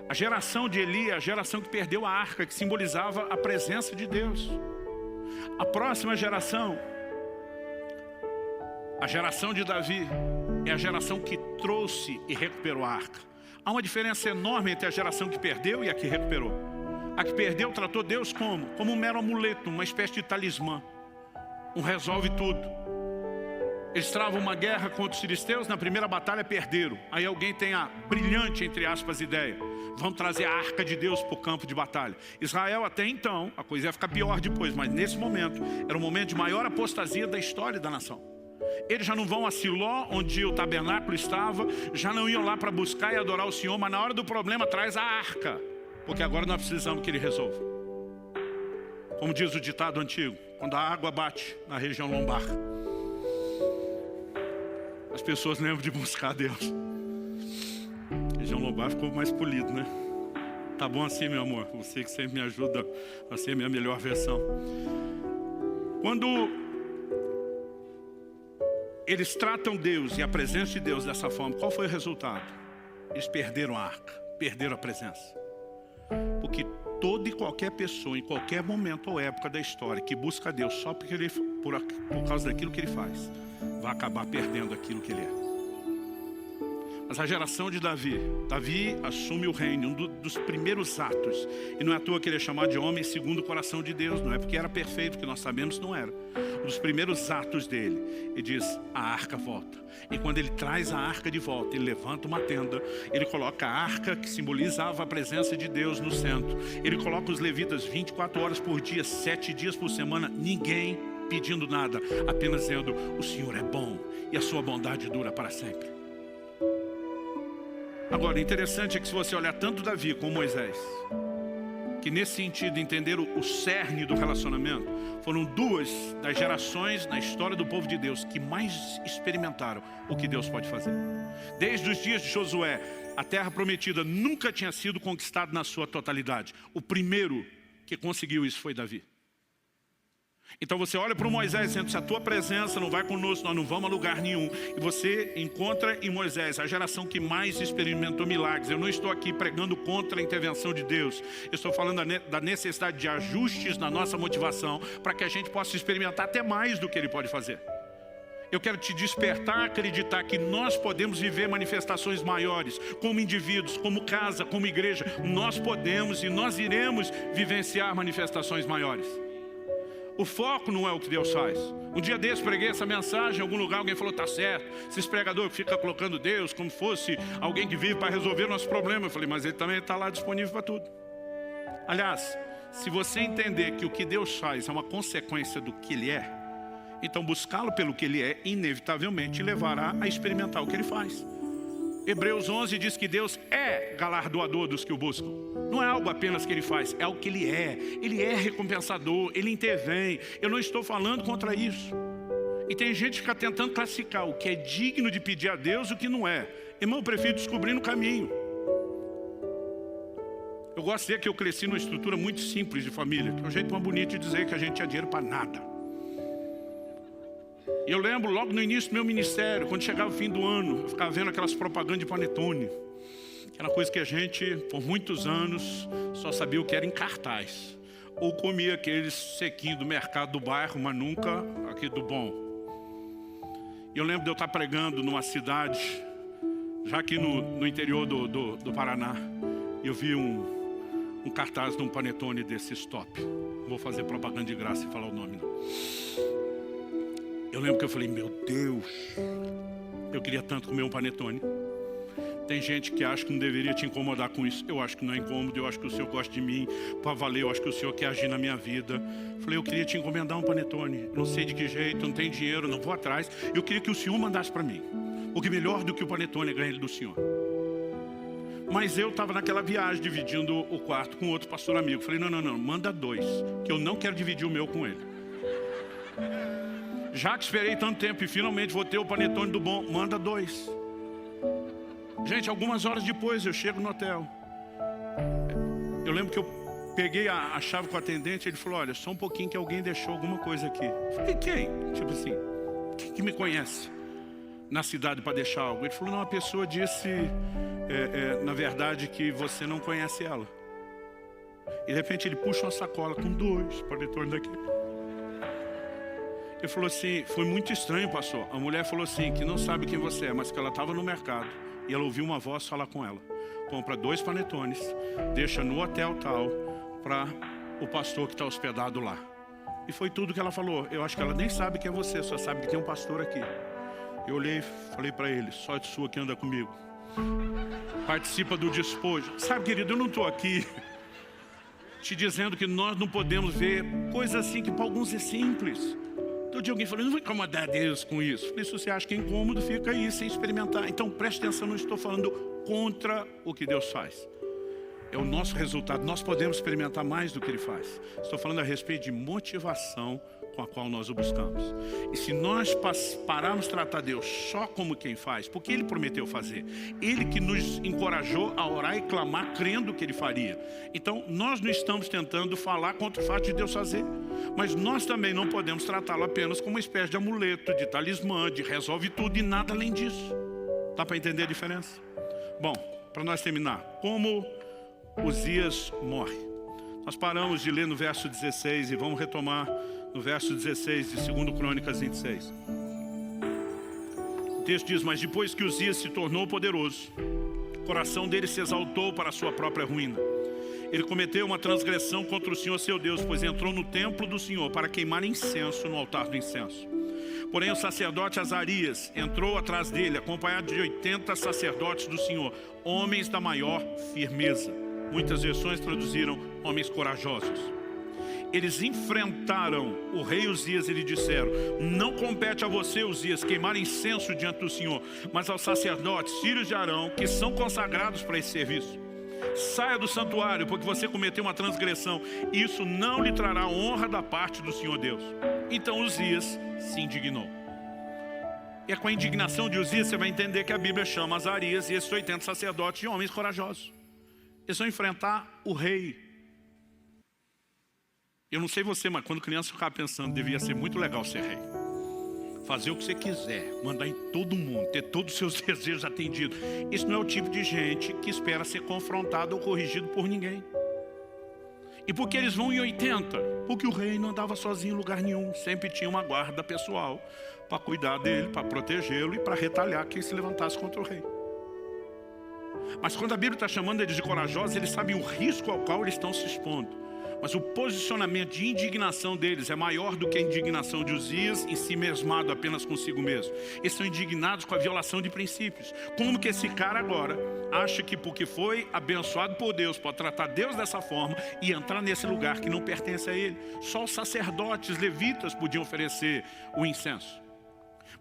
A geração de Eli é a geração que perdeu a arca, que simbolizava a presença de Deus. A próxima geração, a geração de Davi, é a geração que trouxe e recuperou a arca. Há uma diferença enorme entre a geração que perdeu e a que recuperou. A que perdeu tratou Deus como? Como um mero amuleto, uma espécie de talismã. Um resolve tudo. Eles travam uma guerra contra os filisteus, na primeira batalha perderam. Aí alguém tem a brilhante, entre aspas, ideia: vão trazer a arca de Deus para o campo de batalha. Israel até então, a coisa ia ficar pior depois, mas nesse momento, era o momento de maior apostasia da história da nação. Eles já não vão a Siló, onde o tabernáculo estava, já não iam lá para buscar e adorar o Senhor, mas na hora do problema traz a arca, porque agora nós precisamos que Ele resolva. Como diz o ditado antigo, quando a água bate na região lombar, as pessoas lembram de buscar Deus. A região lombar ficou mais polido, né? Tá bom assim, meu amor? Você que sempre me ajuda a ser a minha melhor versão. Quando eles tratam Deus e a presença de Deus dessa forma, qual foi o resultado? Eles perderam a arca, perderam a presença. Porque toda e qualquer pessoa, em qualquer momento ou época da história, que busca Deus só porque por causa daquilo que Ele faz, vai acabar perdendo aquilo que Ele é. Mas a geração de Davi assume o reino, um dos primeiros atos. E não é à toa que ele é chamado de homem segundo o coração de Deus. Não é porque era perfeito, que nós sabemos não era. Um dos primeiros atos dele, ele diz: a arca volta. E quando ele traz a arca de volta, ele levanta uma tenda, ele coloca a arca que simbolizava a presença de Deus no centro. Ele coloca os levitas 24 horas por dia, 7 dias por semana, ninguém pedindo nada, apenas dizendo: o Senhor é bom e a sua bondade dura para sempre. Agora, interessante é que se você olhar tanto Davi como Moisés, que nesse sentido entenderam o cerne do relacionamento, foram duas das gerações na história do povo de Deus que mais experimentaram o que Deus pode fazer. Desde os dias de Josué, a terra prometida nunca tinha sido conquistada na sua totalidade. O primeiro que conseguiu isso foi Davi. Então você olha para o Moisés dizendo, se a tua presença não vai conosco, nós não vamos a lugar nenhum. E você encontra em Moisés a geração que mais experimentou milagres. Eu não estou aqui pregando contra a intervenção de Deus. Eu estou falando da necessidade de ajustes na nossa motivação para que a gente possa experimentar até mais do que Ele pode fazer. Eu quero te despertar a acreditar que nós podemos viver manifestações maiores, como indivíduos, como casa, como igreja. Nós podemos e nós iremos vivenciar manifestações maiores. O foco não é o que Deus faz. Um dia desse preguei essa mensagem em algum lugar, alguém falou, tá certo, esses pregadores ficam colocando Deus como fosse alguém que vive para resolver nossos problemas. Eu falei, mas Ele também está lá disponível para tudo. Aliás, se você entender que o que Deus faz é uma consequência do que Ele é, então buscá-lo pelo que Ele é, inevitavelmente levará a experimentar o que Ele faz. Hebreus 11 diz que Deus é galardoador dos que o buscam. Não é algo apenas que Ele faz, é o que Ele é. Ele é recompensador, Ele intervém. Eu não estou falando contra isso. E tem gente que fica tentando classificar o que é digno de pedir a Deus e o que não é. Irmão, eu prefiro descobrir no caminho. Eu gosto de dizer que eu cresci numa estrutura muito simples de família, que é um jeito mais bonito de dizer que a gente tinha dinheiro para nada. E eu lembro logo no início do meu ministério, quando chegava o fim do ano, eu ficava vendo aquelas propagandas de panetone, que era uma coisa que a gente, por muitos anos, só sabia o que era em cartaz. Ou comia aqueles sequinhos do mercado do bairro, mas nunca aqui do bom. E eu lembro de eu estar pregando numa cidade, já aqui no interior do Paraná, e eu vi um cartaz de um panetone desse stop. Não vou fazer propaganda de graça e falar o nome, não. Eu lembro que eu falei, meu Deus, eu queria tanto comer um panetone. Tem gente que acha que não deveria te incomodar com isso. Eu acho que não é incômodo, eu acho que o Senhor gosta de mim para valer, eu acho que o Senhor quer agir na minha vida. Eu falei, eu queria te encomendar um panetone. Eu não sei de que jeito, não tenho dinheiro, não vou atrás. Eu queria que o Senhor mandasse para mim. Porque melhor do que o panetone é ganhar ele do Senhor. Mas eu estava naquela viagem, dividindo o quarto com outro pastor amigo. Falei, não, manda 2, que eu não quero dividir o meu com ele. Já que esperei tanto tempo e finalmente vou ter o panetone do bom, manda 2. Gente, algumas horas depois eu chego no hotel. Eu lembro que eu peguei a chave com o atendente, ele falou, olha, só um pouquinho que alguém deixou alguma coisa aqui. Eu falei, quem? Tipo assim, quem que me conhece na cidade para deixar algo? Ele falou, não, a pessoa disse, na verdade, que você não conhece ela. E de repente ele puxa uma sacola com 2 panetones daqui. Ele falou assim, foi muito estranho, pastor. A mulher falou assim, que não sabe quem você é, mas que ela estava no mercado. E ela ouviu uma voz falar com ela. Compra 2 panetones, deixa no hotel tal, para o pastor que está hospedado lá. E foi tudo que ela falou. Eu acho que ela nem sabe quem é você, só sabe que tem um pastor aqui. Eu olhei e falei para ele, sorte sua que anda comigo. Participa do despojo. Sabe, querido, eu não estou aqui te dizendo que nós não podemos ver coisas assim que para alguns é simples. Todo dia alguém falou, não vou incomodar Deus com isso. Falei, se você acha que é incômodo, fica aí sem experimentar. Então preste atenção, não estou falando contra o que Deus faz. É o nosso resultado, nós podemos experimentar mais do que Ele faz. Estou falando a respeito de motivação com a qual nós o buscamos. E se nós pararmos de tratar Deus só como quem faz, porque Ele prometeu fazer, Ele que nos encorajou a orar e clamar crendo que Ele faria. Então nós não estamos tentando falar contra o fato de Deus fazer, mas nós também não podemos tratá-lo apenas como uma espécie de amuleto, de talismã, de resolve tudo e nada além disso. Dá para entender a diferença? Bom, para nós terminar, como Uzias morre. Nós paramos de ler no verso 16 e vamos retomar no verso 16 de 2 Crônicas 26. O texto diz, mas depois que Uzias se tornou poderoso, o coração dele se exaltou para a sua própria ruína. Ele cometeu uma transgressão contra o Senhor seu Deus, pois entrou no templo do Senhor para queimar incenso no altar do incenso. Porém o sacerdote Azarias entrou atrás dele, acompanhado de 80 sacerdotes do Senhor, homens da maior firmeza. Muitas versões traduziram homens corajosos. Eles enfrentaram o rei Uzias e lhe disseram, não compete a você, Uzias, queimar incenso diante do Senhor, mas aos sacerdotes, filhos de Arão, que são consagrados para esse serviço. Saia do santuário, porque você cometeu uma transgressão. Isso não lhe trará honra da parte do Senhor Deus. Então Uzias se indignou. E é com a indignação de Uzias você vai entender que a Bíblia chama Azarias e esses 80 sacerdotes de homens corajosos. Eles vão enfrentar o rei. Eu não sei você, mas quando criança eu ficava pensando, devia ser muito legal ser rei. Fazer o que você quiser, mandar em todo mundo, ter todos os seus desejos atendidos. Isso não é o tipo de gente que espera ser confrontado ou corrigido por ninguém. E por que eles vão em 80? Porque o rei não andava sozinho em lugar nenhum. Sempre tinha uma guarda pessoal para cuidar dele, para protegê-lo e para retalhar quem se levantasse contra o rei. Mas quando a Bíblia está chamando eles de corajosos, eles sabem o risco ao qual eles estão se expondo. Mas o posicionamento de indignação deles é maior do que a indignação de Uzias em si mesmado apenas consigo mesmo. Eles são indignados com a violação de princípios. Como que esse cara agora acha que porque foi abençoado por Deus, pode tratar Deus dessa forma e entrar nesse lugar que não pertence a ele? Só os sacerdotes levitas podiam oferecer o incenso.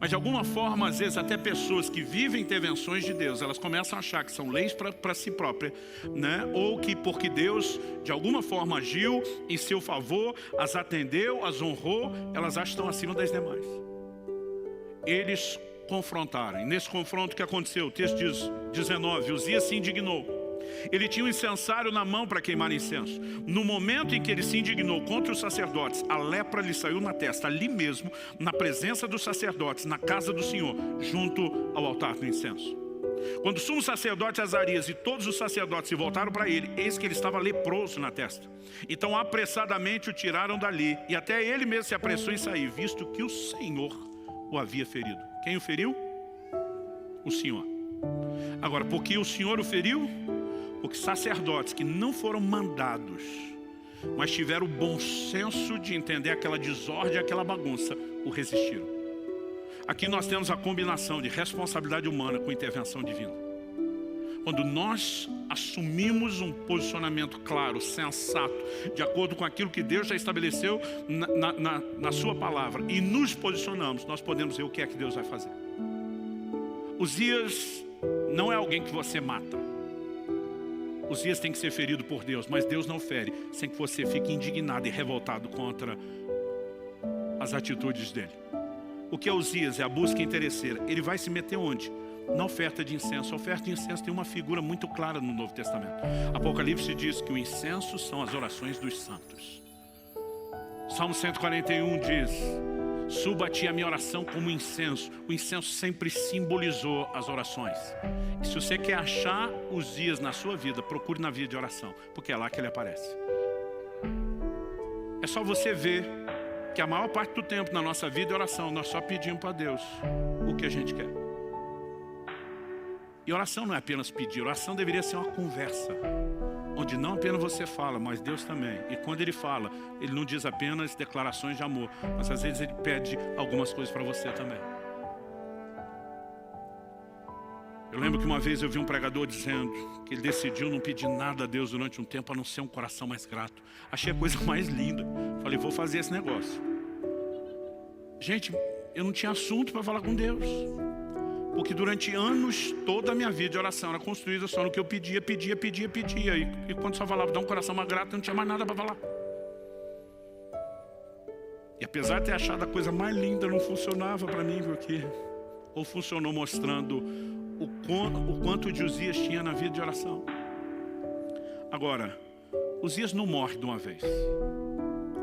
Mas de alguma forma, às vezes até pessoas que vivem intervenções de Deus, elas começam a achar que são leis para si própria, né? Ou que porque Deus de alguma forma agiu em seu favor, as atendeu, as honrou, elas acham que estão acima das demais. Eles confrontaram. E nesse confronto que aconteceu, o texto diz 19, Uzias se indignou. Ele tinha um incensário na mão para queimar incenso. No momento em que ele se indignou contra os sacerdotes, a lepra lhe saiu na testa, ali mesmo, na presença dos sacerdotes, na casa do Senhor, junto ao altar do incenso. Quando o sumo sacerdote Azarias e todos os sacerdotes se voltaram para ele, eis que ele estava leproso na testa. Então apressadamente o tiraram dali, e até ele mesmo se apressou em sair, visto que o Senhor o havia ferido. Quem o feriu? O Senhor. Agora, por que o Senhor o feriu? Porque sacerdotes que não foram mandados, mas tiveram o bom senso de entender aquela desordem, aquela bagunça, o resistiram. Aqui nós temos a combinação de responsabilidade humana com intervenção divina. Quando nós assumimos um claro, sensato, de acordo com aquilo que Deus já estabeleceu na sua palavra, e nos posicionamos, nós podemos ver o que é que Deus vai fazer. Uzias não é alguém que você mata. Uzias tem que ser ferido por Deus, mas Deus não fere sem que você fique indignado e revoltado contra as atitudes dele. O que é Uzias? É a busca interesseira. Ele vai se meter onde? Na oferta de incenso. A oferta de incenso tem uma figura muito clara no Novo Testamento. Apocalipse diz que o incenso são as orações dos santos. Salmo 141 diz: suba a ti a minha oração como incenso. O incenso sempre simbolizou as orações. E se você quer achar Uzias na sua vida, procure na vida de oração, porque é lá que ele aparece. É só você ver que a maior parte do tempo na nossa vida é oração. Nós só pedimos para Deus o que a gente quer. E oração não é apenas pedir, oração deveria ser uma conversa, onde não apenas você fala, mas Deus também. E quando Ele fala, Ele não diz apenas declarações de amor, mas às vezes Ele pede algumas coisas para você também. Eu lembro que uma vez eu vi um pregador dizendo que ele decidiu não pedir nada a Deus durante um tempo, a não ser um coração mais grato. Achei a coisa mais linda. Falei, vou fazer esse negócio. Gente, eu não tinha assunto para falar com Deus. Porque durante anos, toda a minha vida de oração era construída só no que eu pedia. E quando só falava, dá um coração mais grato, eu não tinha mais nada para falar. E apesar de ter achado a coisa mais linda, não funcionava para mim, porque ou funcionou mostrando o quanto de Uzias tinha na vida de oração. Agora, Uzias não morre de uma vez.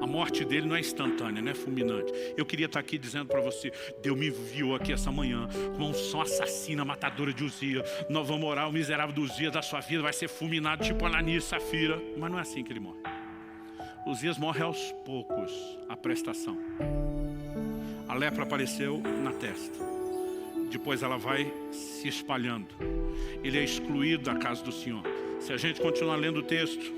A morte dele não é instantânea, não é fulminante. Eu queria estar aqui dizendo para você, Deus me enviou aqui essa manhã com uma unção assassina, matadora de Uzias. Nós vamos orar, o miserável do Uzias da sua vida vai ser fulminado tipo Ananias e Safira. Mas não é assim que ele morre. Uzias morre aos poucos, a prestação. A lepra apareceu na testa. Depois ela vai se espalhando. Ele é excluído da casa do Senhor. Se a gente continuar lendo o texto,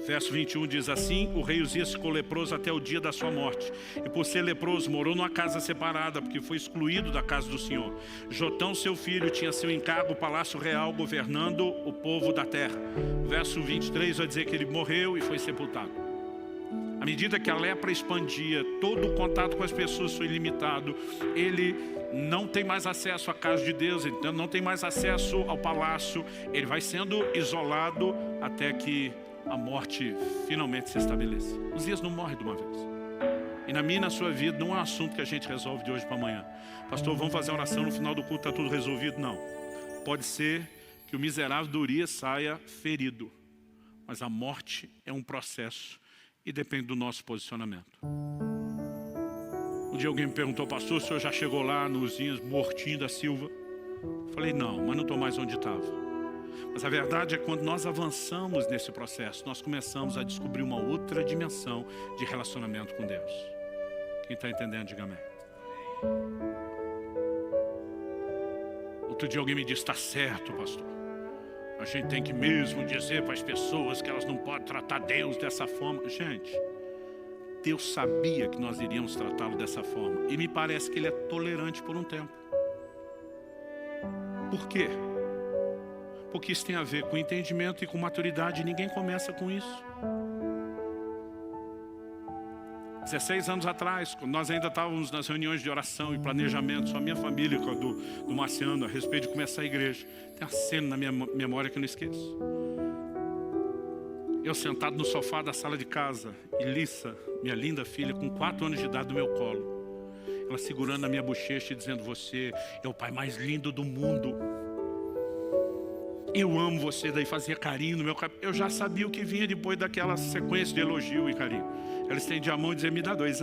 verso 21 diz assim: o rei Uzias ficou leproso até o dia da sua morte. E por ser leproso, morou numa casa separada, porque foi excluído da casa do Senhor. Jotão, seu filho, tinha seu encargo, o palácio real, governando o povo da terra. Verso 23 vai dizer que ele morreu e foi sepultado. À medida que a lepra expandia, todo o contato com as pessoas foi limitado. Ele não tem mais acesso à casa de Deus, ele não tem mais acesso ao palácio. Ele vai sendo isolado até que a morte finalmente se estabeleça. Uzias não morre de uma vez. E na minha e na sua vida não é um assunto que a gente resolve de hoje para amanhã. Pastor, vamos fazer oração no final do culto, está tudo resolvido? Não. Pode ser que o miserável do Urias saia ferido. Mas a morte é um processo e depende do nosso posicionamento. Um dia alguém me perguntou, pastor, o senhor já chegou lá no Uzias mortinho da Silva? Eu falei, não, mas não estou mais onde estava. Mas a verdade é que quando nós avançamos nesse processo, nós começamos a descobrir uma outra dimensão de relacionamento com Deus. Quem está entendendo, diga amém. Outro dia alguém me disse, está certo, pastor. A gente tem que mesmo dizer para as pessoas que elas não podem tratar Deus dessa forma. Gente, Deus sabia que nós iríamos tratá-lo dessa forma. E me parece que Ele é tolerante por um tempo. Por quê? Porque isso tem a ver com entendimento e com maturidade. E ninguém começa com isso. 16 anos atrás, quando nós ainda estávamos nas reuniões de oração e planejamento, só a minha família, do Marciano, a respeito de começar a igreja, tem uma cena na minha memória que eu não esqueço. Eu sentado no sofá da sala de casa, e Lissa, minha linda filha, com 4 anos de idade no meu colo, ela segurando a minha bochecha e dizendo, você é o pai mais lindo do mundo. Eu amo você, daí fazia carinho no meu cabelo. Eu já sabia o que vinha depois daquela sequência de elogio e carinho. Ela estendia a mão e dizia, me dá 2.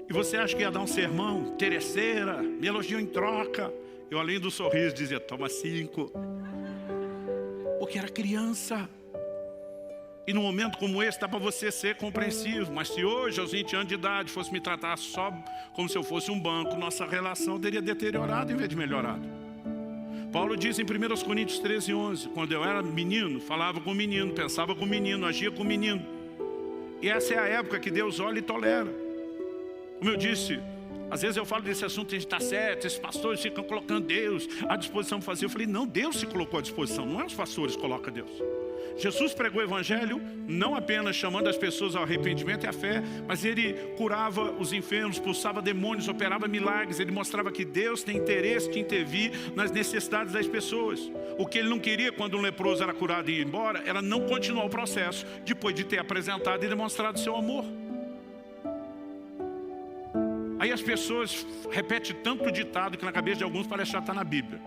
E você acha que ia dar um sermão, interesseira, me elogiou em troca. Eu, além do sorriso, dizia, toma 5. Porque era criança. E num momento como esse, dá para você ser compreensivo. Mas se hoje, aos 20 anos de idade, fosse me tratar só como se eu fosse um banco, nossa relação teria deteriorado em vez de melhorado. Paulo diz em 1 Coríntios 13:11, quando eu era menino, falava com o menino, pensava com o menino, agia com o menino. E essa é a época que Deus olha e tolera. Como eu disse, às vezes eu falo desse assunto, a gente está certo, esses pastores ficam colocando Deus à disposição para fazer. Eu falei, não, Deus se colocou à disposição, não é os pastores que colocam Deus. Jesus pregou o evangelho não apenas chamando as pessoas ao arrependimento e à fé, mas ele curava os enfermos, expulsava demônios, operava milagres. Ele mostrava que Deus tem interesse de intervir nas necessidades das pessoas. O que ele não queria quando um leproso era curado e ia embora era não continuar o processo depois de ter apresentado e demonstrado seu amor. Aí as pessoas repetem tanto o ditado que na cabeça de alguns parece que já está na Bíblia.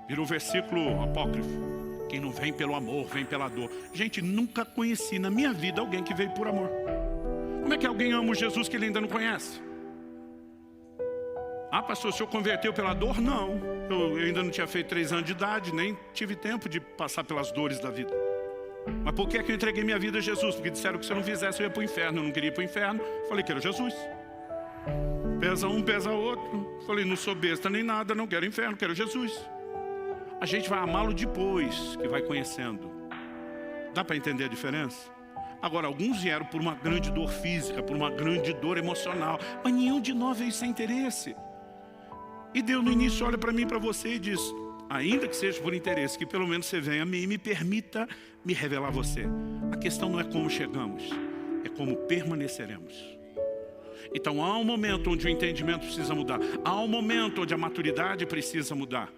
Virou versículo apócrifo. Quem não vem pelo amor, vem pela dor. Gente, nunca conheci na minha vida alguém que veio por amor. Como é que alguém ama o Jesus que ele ainda não conhece? Ah, pastor, o senhor converteu pela dor? Não. Eu ainda não tinha feito 3 anos de idade, nem tive tempo de passar pelas dores da vida. Mas por que é que eu entreguei minha vida a Jesus? Porque disseram que se eu não fizesse eu ia para o inferno. Eu não queria ir para o inferno. Falei que era Jesus. Pesa um, pesa outro. Falei, não sou besta nem nada, não quero inferno, quero Jesus. A gente vai amá-lo depois que vai conhecendo. Dá para entender a diferença? Agora, alguns vieram por uma grande dor física, por uma grande dor emocional, mas nenhum de nós veio sem interesse. E Deus no início olha para mim e para você e diz, ainda que seja por interesse, que pelo menos você venha a mim e me permita me revelar a você. A questão não é como chegamos, é como permaneceremos. Então há um momento onde o entendimento precisa mudar, há um momento onde a maturidade precisa mudar.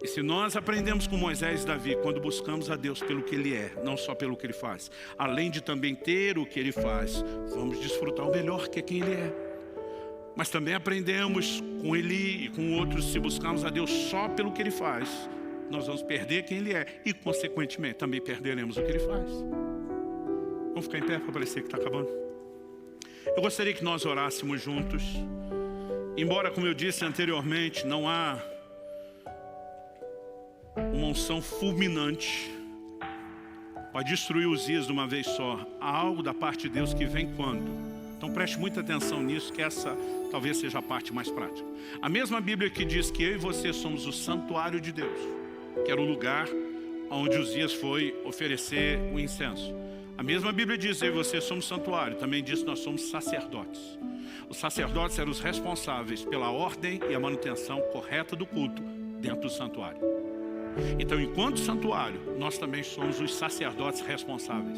E se nós aprendemos com Moisés e Davi, quando buscamos a Deus pelo que Ele é, não só pelo que Ele faz, além de também ter o que Ele faz, vamos desfrutar o melhor que é quem Ele é. Mas também aprendemos com Ele e com outros, se buscarmos a Deus só pelo que Ele faz, nós vamos perder quem Ele é e, consequentemente, também perderemos o que Ele faz. Vamos ficar em pé para parecer que está acabando? Eu gostaria que nós orássemos juntos. Embora, como eu disse anteriormente, não há uma unção fulminante para destruir os dias de uma vez só. Há algo da parte de Deus que vem quando? Então preste muita atenção nisso, que essa talvez seja a parte mais prática. A mesma Bíblia que diz que eu e você somos o santuário de Deus, que era o lugar onde Uzias foi oferecer o incenso. A mesma Bíblia diz que eu e você somos santuário, também diz que nós somos sacerdotes. Os sacerdotes eram os responsáveis pela ordem e a manutenção correta do culto dentro do santuário. Então, enquanto santuário, nós também somos os sacerdotes responsáveis.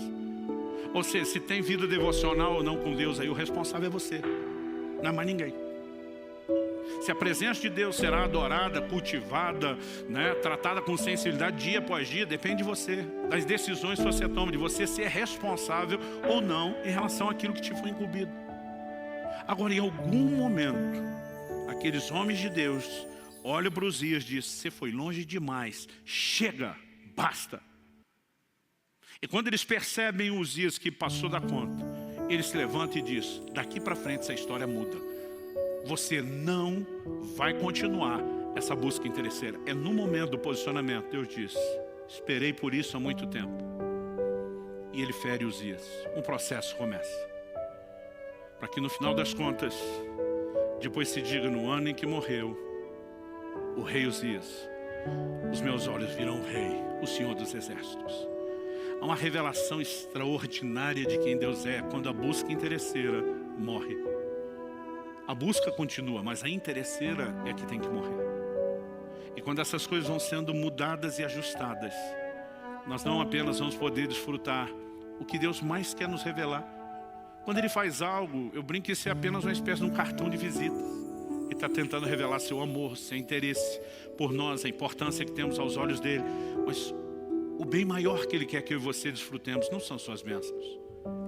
Ou seja, se tem vida devocional ou não com Deus, aí o responsável é você, não é mais ninguém. Se a presença de Deus será adorada, cultivada, né, tratada com sensibilidade dia após dia, depende de você, das decisões que você toma, de você ser responsável ou não em relação àquilo que te foi incumbido. Agora, em algum momento, aqueles homens de Deus olham para Uzias e dizem: você foi longe demais, chega, basta. E quando eles percebem Uzias que passou da conta, eles se levantam e dizem: daqui para frente essa história muda. Você não vai continuar essa busca interesseira. É no momento do posicionamento, Deus diz: esperei por isso há muito tempo. E ele fere Uzias. Um processo começa. Para que no final das contas, depois se diga: no ano em que morreu o rei Uzias, os meus olhos viram o rei, o Senhor dos Exércitos. Há uma revelação extraordinária de quem Deus é quando a busca interesseira morre. A busca continua, mas a interesseira é que tem que morrer. E quando essas coisas vão sendo mudadas e ajustadas, nós não apenas vamos poder desfrutar o que Deus mais quer nos revelar. Quando Ele faz algo, eu brinco que isso é apenas uma espécie de um cartão de visitas. Ele está tentando revelar seu amor, seu interesse por nós, a importância que temos aos olhos dEle. Mas o bem maior que Ele quer que eu e você desfrutemos não são suas bênçãos.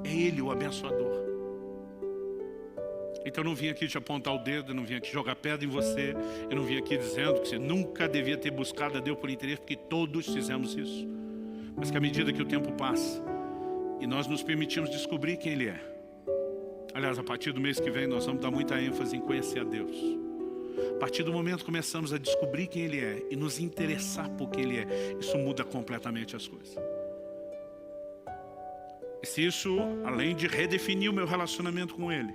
É Ele o abençoador. Então eu não vim aqui te apontar o dedo, eu não vim aqui jogar pedra em você, eu não vim aqui dizendo que você nunca devia ter buscado a Deus por interesse, porque todos fizemos isso. Mas que à medida que o tempo passa e nós nos permitimos descobrir quem Ele é. Aliás, a partir do mês que vem nós vamos dar muita ênfase em conhecer a Deus. A partir do momento que começamos a descobrir quem Ele é e nos interessar por quem Ele é, isso muda completamente as coisas. E se isso, além de redefinir o meu relacionamento com Ele,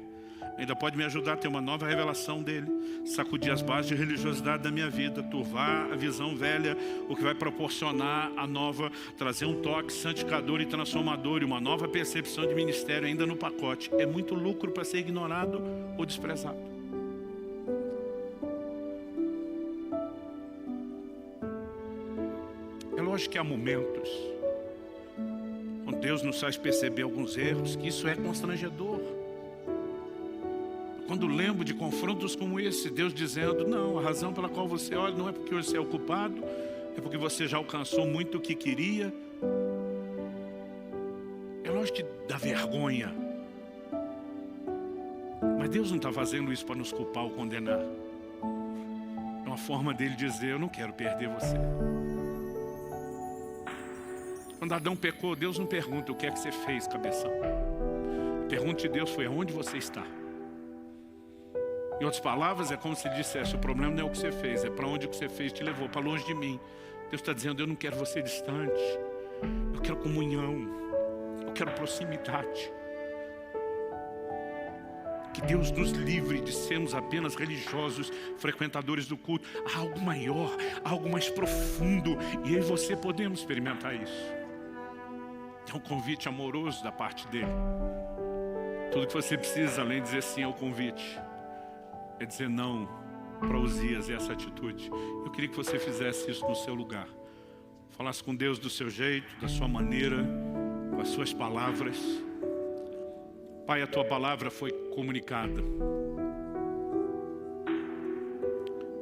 ainda pode me ajudar a ter uma nova revelação dEle, sacudir as bases de religiosidade da minha vida, turvar a visão velha, o que vai proporcionar a nova, trazer um toque santificador e transformador e uma nova percepção de ministério ainda no pacote. É muito lucro para ser ignorado ou desprezado. É lógico que há momentos onde Deus nos faz perceber alguns erros, que isso é constrangedor. Quando lembro de confrontos como esse, Deus dizendo: não, a razão pela qual você olha não é porque você é ocupado, é porque você já alcançou muito o que queria. É lógico que dá vergonha. Mas Deus não está fazendo isso para nos culpar ou condenar. É uma forma dele dizer: eu não quero perder você. Quando Adão pecou, Deus não pergunta o que é que você fez, cabeção. A pergunta de Deus foi: onde você está? Em outras palavras, é como se ele dissesse: o problema não é o que você fez, é para onde o que você fez te levou, para longe de mim. Deus está dizendo: eu não quero você distante, eu quero comunhão, eu quero proximidade. Que Deus nos livre de sermos apenas religiosos, frequentadores do culto. Há algo maior, algo mais profundo, e eu e você podemos experimentar isso. É um convite amoroso da parte dele. Tudo que você precisa, além de dizer sim ao convite, é dizer não para Uzias e essa atitude. Eu queria que você fizesse isso no seu lugar. Falasse com Deus do seu jeito, da sua maneira, com as suas palavras. Pai, a tua palavra foi comunicada.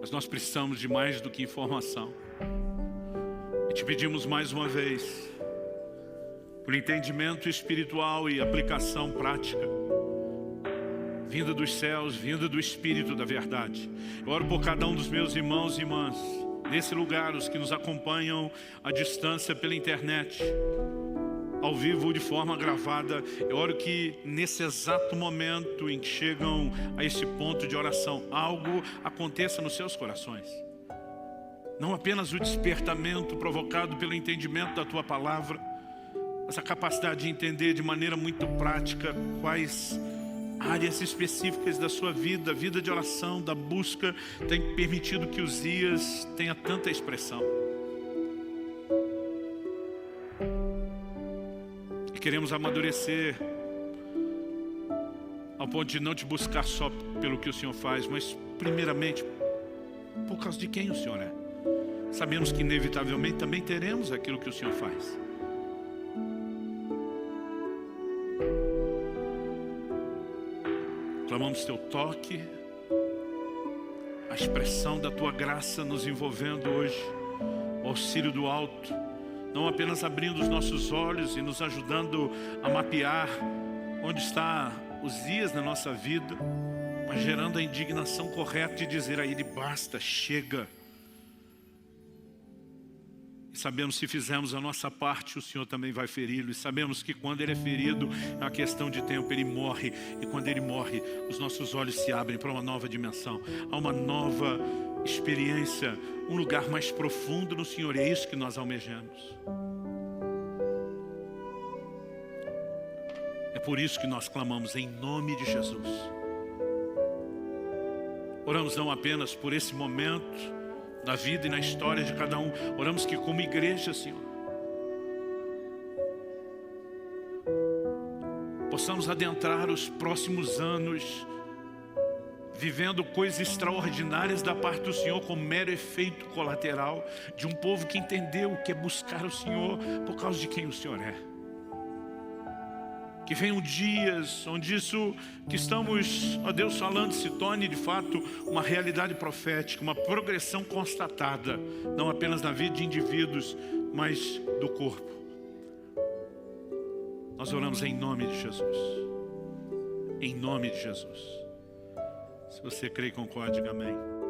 Mas nós precisamos de mais do que informação. E te pedimos mais uma vez, por entendimento espiritual e aplicação prática, vinda dos céus, vinda do Espírito da verdade. Eu oro por cada um dos meus irmãos e irmãs, nesse lugar, os que nos acompanham à distância pela internet, ao vivo de forma gravada. Eu oro que nesse exato momento em que chegam a esse ponto de oração, algo aconteça nos seus corações. Não apenas o despertamento provocado pelo entendimento da tua palavra, mas a capacidade de entender de maneira muito prática quais áreas específicas da sua vida, a vida de oração, da busca, tem permitido que Uzias tenha tanta expressão. E queremos amadurecer ao ponto de não te buscar só pelo que o Senhor faz, mas primeiramente por causa de quem o Senhor é. Sabemos que inevitavelmente também teremos aquilo que o Senhor faz. clamamos teu toque, a expressão da tua graça nos envolvendo hoje, o auxílio do alto, não apenas abrindo os nossos olhos e nos ajudando a mapear onde está os dias na nossa vida, mas gerando a indignação correta de dizer a Ele, basta, chega. E sabemos, se fizermos a nossa parte, o Senhor também vai feri-lo. E sabemos que quando Ele é ferido, é uma questão de tempo, Ele morre. E quando Ele morre, os nossos olhos se abrem para uma nova dimensão. Há uma nova experiência, um lugar mais profundo no Senhor. E é isso que nós almejamos. É por isso que nós clamamos em nome de Jesus. Oramos não apenas por esse momento na vida e na história de cada um. Oramos que como igreja, Senhor, possamos adentrar os próximos anos vivendo coisas extraordinárias da parte do Senhor, como mero efeito colateral de um povo que entendeu o que é buscar o Senhor por causa de quem o Senhor é. Que venham dias onde isso que estamos, ó Deus, falando se torne de fato uma realidade profética, uma progressão constatada, não apenas na vida de indivíduos, mas do corpo. Nós oramos em nome de Jesus. Em nome de Jesus. Se você crê e concorda, diga amém.